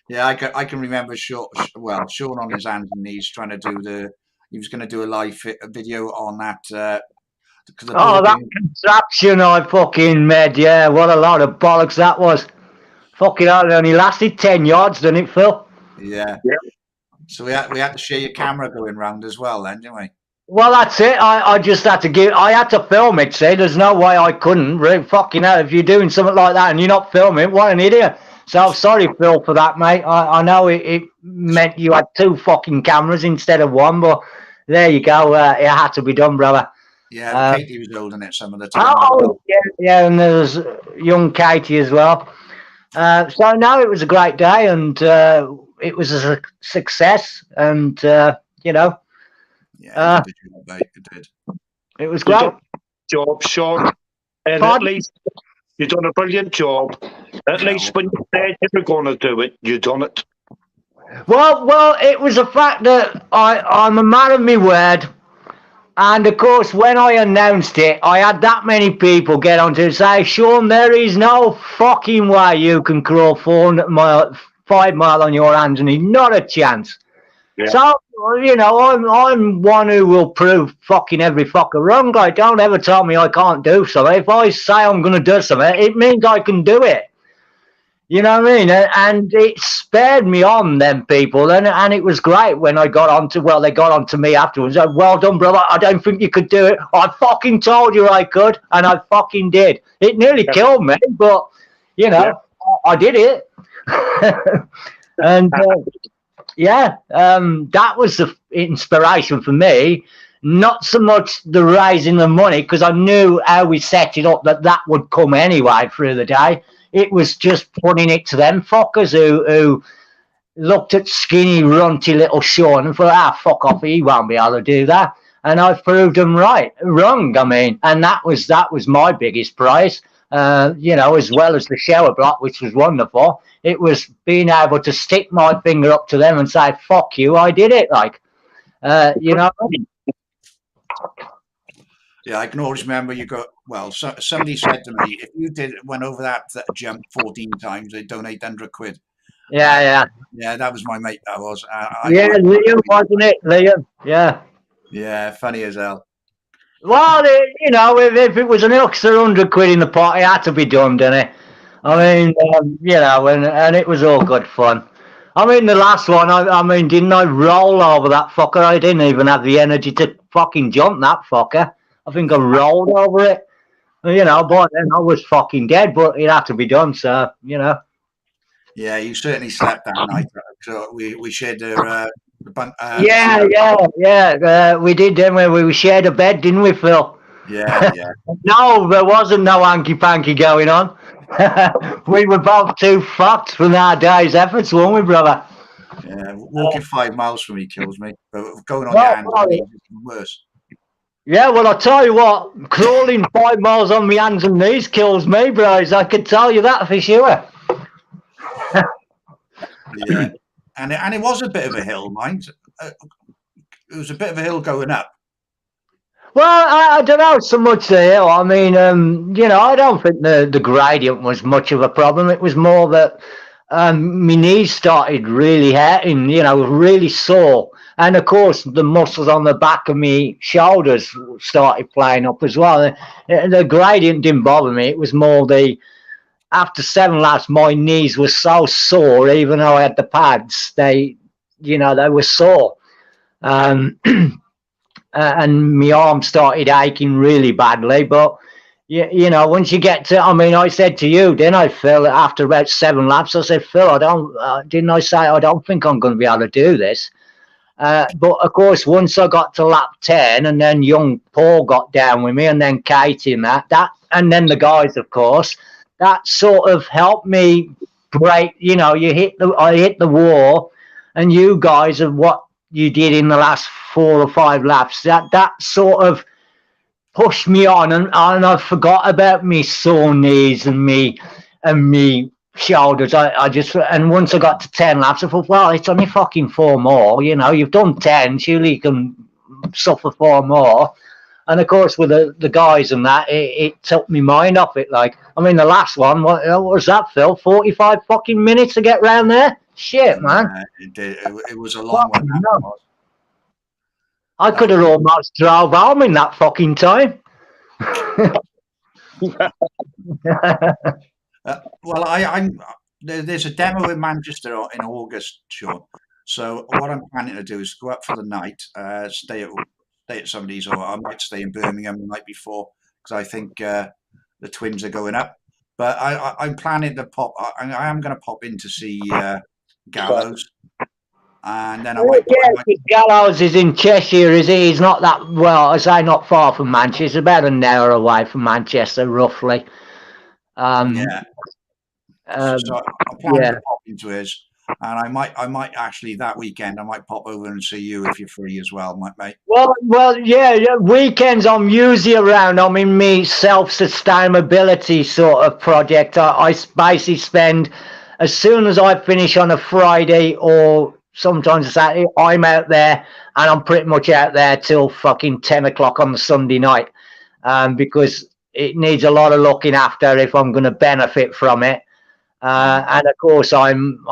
Yeah, I can remember Shaun on his hands and knees trying to do he was going to do a live video on that. That contraption I fucking made. Yeah, what a lot of bollocks that was. Fucking hell, it only lasted 10 yards, didn't it, Phil? Yeah. So we had to share your camera going round as well, then, didn't we? Well, that's it. I just had to I had to film it. See, there's no way I couldn't. Really, fucking hell, if you're doing something like that and you're not filming, what an idiot. So sorry, Phil, for that, mate. I know it meant you had 2 fucking cameras instead of 1, but there you go. It had to be done, brother. Yeah, Katie was holding it some of the time. Oh, yeah, and there's young Katie as well. So no, it was a great day, and it was a success, and Yeah, it did. It was great. Job, Shaun. And at least you've done a brilliant job. At least when you said you were going to do it, you done it. Well, it was a fact that I'm a man of my word. And of course, when I announced it, I had that many people get on to say, Shaun, there is no fucking way you can crawl 5 mile on your hands and knees. Not a chance. Yeah. So, I'm one who will prove fucking every fucker wrong. Like, don't ever tell me I can't do something. If I say I'm going to do something, it means I can do it. You know what I mean? And it spared me on them people, and it was great when I got on to, well, they got on to me afterwards. Like, well done, brother. I don't think you could do it. I fucking told you I could, and I fucking did. It nearly killed me, but, you know, I did it. And, that was the inspiration for me. Not so much the raising the money, because I knew how we set it up that would come anyway through the day. It was just putting it to them fuckers who looked at skinny, runty little Shaun and thought, fuck off, he won't be able to do that. And I proved them wrong, I mean. And that was my biggest prize, as well as the shower block, which was wonderful. It was being able to stick my finger up to them and say, fuck you, I did it, like, Yeah, I can always remember somebody said to me, if you went over that jump 14 times, they'd donate 100 quid. Yeah, that was my mate, that was. Liam, wasn't it, Liam? Yeah. Yeah, funny as hell. Well, if it was an extra 100 quid in the pot, it had to be done, didn't it? I mean, and it was all good fun. I mean, the last one, didn't I roll over that fucker? I didn't even have the energy to fucking jump that fucker. I think I rolled over it. But then I was fucking dead, but it had to be done, so, Yeah, you certainly slept that night. So we shared the we did, didn't we? We shared a bed, didn't we, Phil? Yeah. No, there wasn't no hanky-panky going on. We were both too fucked from our day's efforts, weren't we, brother? Yeah, walking 5 miles from me kills me. But going on your hands and knees is worse. Yeah, well, I'll tell you what, crawling 5 miles on my hands and knees kills me, bros. I can tell you that for sure. Yeah, and it was a bit of a hill, mind. It was a bit of a hill going up. Well, I don't know so much the hill. I mean, I don't think the gradient was much of a problem. It was more that my knees started really hurting, really sore. And, of course, the muscles on the back of my shoulders started playing up as well. The gradient didn't bother me. It was more after 7 laps, my knees were so sore, even though I had the pads. They were sore. And my arm started aching really badly. But, once you get to, I said to you, didn't I, Phil, after about 7 laps, I said, Phil, didn't I say I don't think I'm going to be able to do this? But, of course, once I got to lap 10 and then young Paul got down with me and then Katie and that and then the guys, of course, that sort of helped me break, I hit the wall, and you guys of what you did in the last 4 or 5 laps, that sort of pushed me on, and I forgot about me sore knees and me shoulders. And once I got to 10 laps, I thought, well, it's only fucking 4 more. You've done 10, surely you can suffer 4 more. And of course, with the guys and that, it took me mind off it. Like, the last one, what was that, Phil? 45 fucking minutes to get round there? Shit, man. It was a long one. I could have almost drove home in that fucking time. There's a demo in Manchester in August, Shaun. So what I'm planning to do is go up for the night, stay at somebody's, or I might stay in Birmingham the night before, because I think the twins are going up. But I'm planning to pop. I am going to pop in to see Gallows, and then I might. Gallows is in Cheshire, is he? He's not that well. I say not far from Manchester, about an hour away from Manchester, roughly. So I'm planning to pop into his. And I might actually that weekend I might pop over and see you if you're free as well, mate. Well, yeah. Weekends I'm usually around. I'm in me self-sustainability sort of project. I basically spend, as soon as I finish on a Friday or sometimes a Saturday, I'm out there, and I'm pretty much out there till fucking 10 o'clock on the Sunday night, because it needs a lot of looking after if I'm going to benefit from it. And of course, I'm,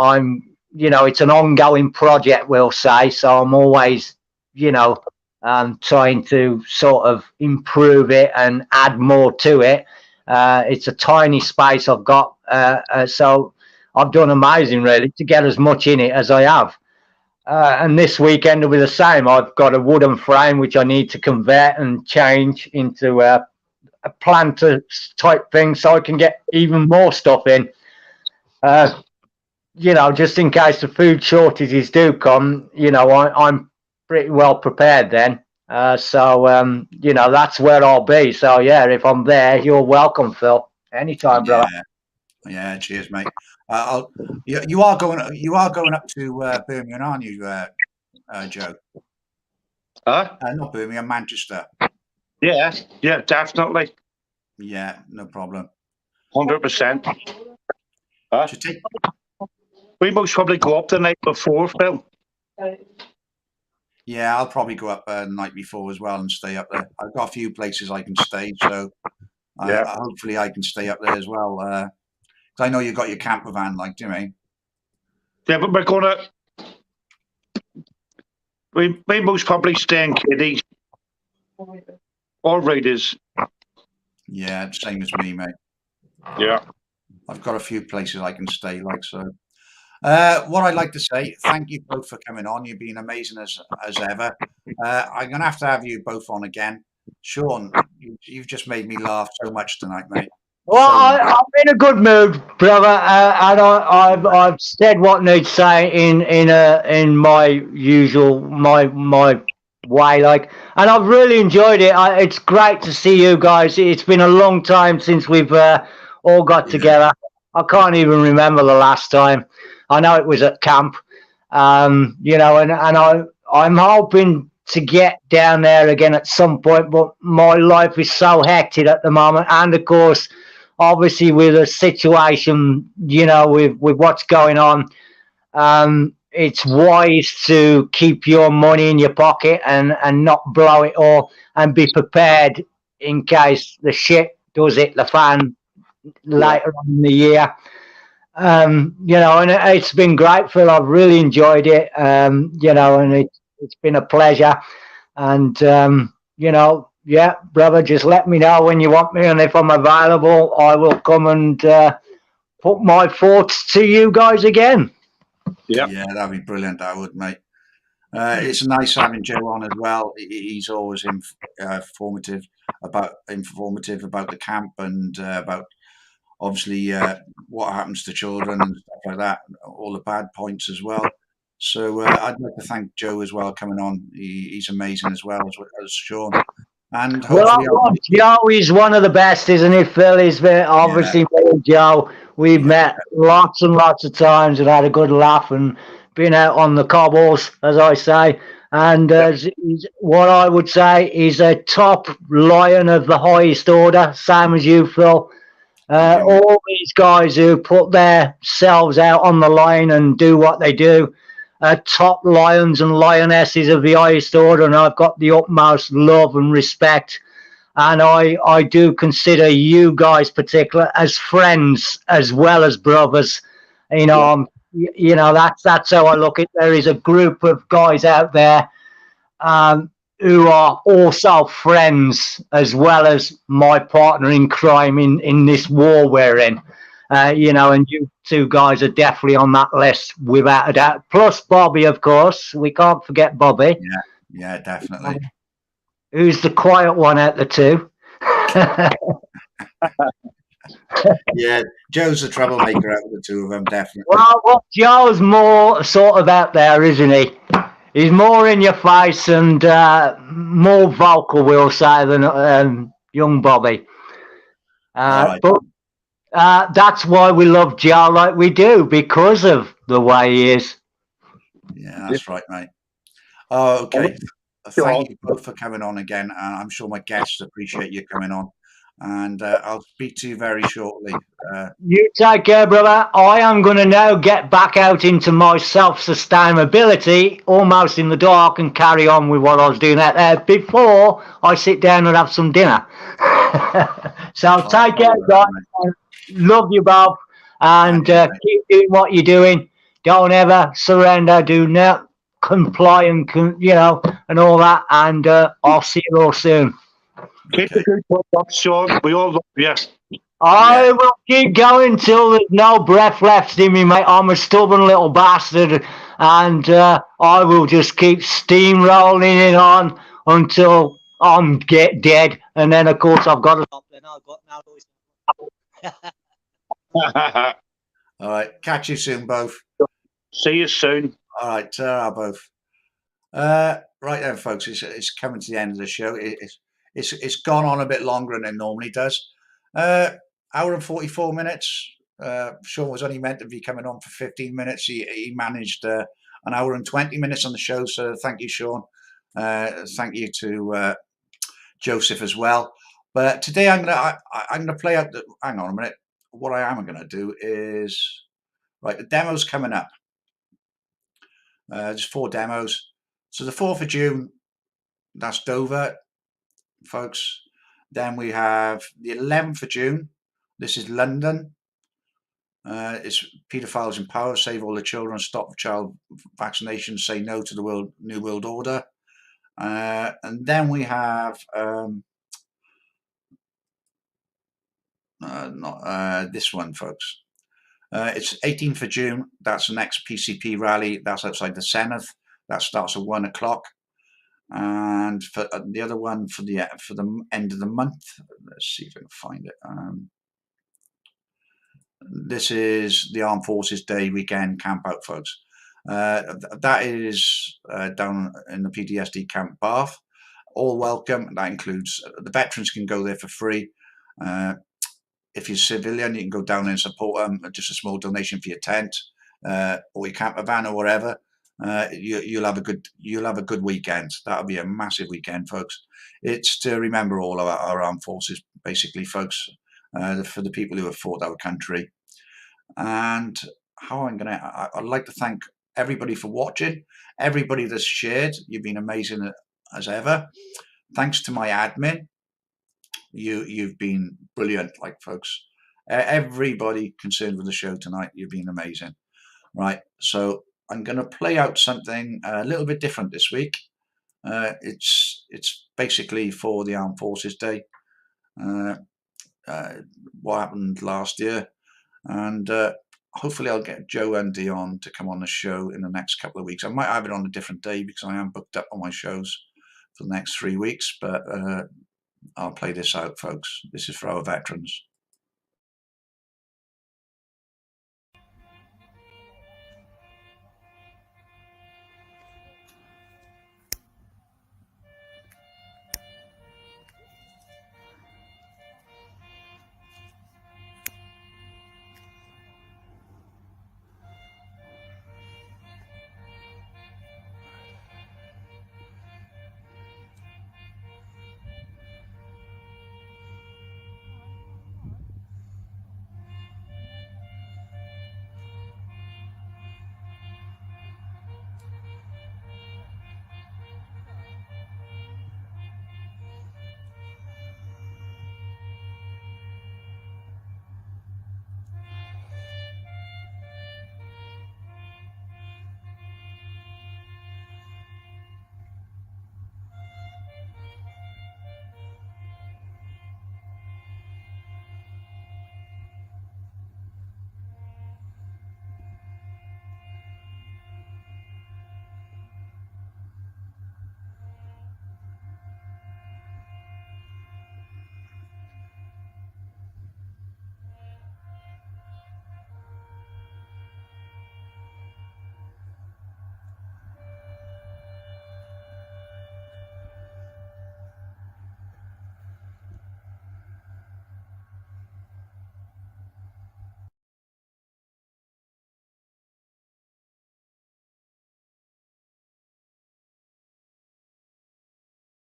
it's an ongoing project, we'll say. So I'm always, trying to sort of improve it and add more to it. It's a tiny space I've got, so I've done amazing, really, to get as much in it as I have. And this weekend will be the same. I've got a wooden frame which I need to convert and change into a planter type thing so I can get even more stuff in. Just in case the food shortages do come, I'm pretty well prepared then. That's where I'll be. So, yeah, if I'm there, you're welcome, Phil. Anytime, brother. Yeah, cheers, mate. You are going up to Birmingham, aren't you, Joe? Not Birmingham, Manchester. Yeah, definitely. Yeah, no problem. 100%. Take... We most probably go up the night before, Phil. Yeah, I'll probably go up the night before as well and stay up there. I've got a few places I can stay, so hopefully I can stay up there as well. Because I know you've got your camper van, like, do you mean? Yeah, but we're gonna. We most probably stay in Kiddies or Raiders. Yeah, same as me, mate. Yeah, I've got a few places I can stay, like so. What I'd like to say, thank you both for coming on. You've been amazing as ever. I'm going to have you both on again. Shaun, you've just made me laugh so much tonight, mate. Well, I'm in a good mood, brother, and I've said what needs saying in my usual my way, like, and I've really enjoyed it. It's great to see you guys. It's been a long time since we've all got together. I can't even remember the last time. I know it was at camp, and I'm hoping to get down there again at some point, but my life is so hectic at the moment, and of course, obviously with the situation, with what's going on, it's wise to keep your money in your pocket and not blow it all, and be prepared in case the shit does hit the fan later on in the year. And it's been great, Phil. I've really enjoyed it. And it's been a pleasure. And brother, just let me know when you want me, and if I'm available, I will come and put my thoughts to you guys again. Yeah, that'd be brilliant. That would, mate. It's nice having Joe on as well. He's always informative about the camp and about obviously what happens to children and stuff like that, all the bad points as well. So I'd like to thank Joe as well coming on. He's amazing as well as Shaun. And Joe is one of the best, isn't he, Phil? He's obviously me and Joe. We've met lots and lots of times and had a good laugh and been out on the cobbles, as I say. And what I would say is a top lion of the highest order, same as you, Phil. All these guys who put themselves out on the line and do what they do, top lions and lionesses of the highest order, and I've got the utmost love and respect. And I do consider you guys particular as friends as well as brothers. That's how I look at it. There is a group of guys out there who are also friends as well as my partner in crime in this war we're in. And you two guys are definitely on that list without a doubt. Plus Bobby, of course. We can't forget Bobby. Yeah, definitely. Who's the quiet one out the two? Yeah, Joe's the troublemaker out of the two of them, definitely. Well, Joe's more sort of out there, isn't he? He's more in your face and more vocal, we'll say, than young Bobby. Right. But that's why we love Joe like we do, because of the way he is. Yeah, that's right, mate. Oh, okay. Thank you both for coming on again. I'm sure my guests appreciate you coming on. And I'll speak to you very shortly. You take care, brother. I am going to now get back out into my self-sustainability, almost in the dark, and carry on with what I was doing out there before I sit down and have some dinner. So take care, guys. Love you both, and keep doing what you're doing. Don't ever surrender. Do not comply and all that. And I'll see you all soon. Keep the good work up, Shaun. We all love you. I will keep going till there's no breath left in me, mate. I'm a stubborn little bastard, and I will just keep steamrolling it on until I'm get dead. And then, of course, I've got to stop. Then I've got now. All right. Catch you soon, both. See you soon. All right. Ta-ra, both. Right then, folks. It's coming to the end of the show. It's gone on a bit longer than it normally does. Hour and 44 minutes. Shaun was only meant to be coming on for 15 minutes. He managed an hour and 20 minutes on the show. So thank you, Shaun. Thank you to Joesph as well. But today I'm gonna play out the. Hang on a minute. What I am going to do is the demo's coming up. There's 4 demos. So the 4th of June, that's Dover, folks. Then we have the 11th of June. This is London. It's Paedophiles in Power, Save All the Children, Stop Child Vaccination, Say No to the New World Order. And then we have this one, folks. It's 18th of June. That's the next PCP rally. That's outside the Senedd. That starts at 1 o'clock. And for the other one for the end of the month, let's see if I can find it. This is the Armed Forces Day weekend camp out, folks. That is down in the PTSD camp Bath. All welcome. That includes the veterans can go there for free. If you're civilian, you can go down and support them. Just a small donation for your tent or your camper van or whatever. You'll have a good weekend. That'll be a massive weekend, folks. It's to remember all of our armed forces, basically, folks, for the people who have fought our country. And I'd like to thank everybody for watching. Everybody that's shared, you've been amazing as ever. Thanks to my admin. You've been brilliant, folks. Everybody concerned with the show tonight, you've been amazing. Right, so I'm going to play out something a little bit different this week. It's basically for the Armed Forces Day. What happened last year, and hopefully I'll get Joe and Dion to come on the show in the next couple of weeks. I might have it on a different day because I am booked up on my shows for the next 3 weeks, but I'll play this out, folks. This is for our veterans.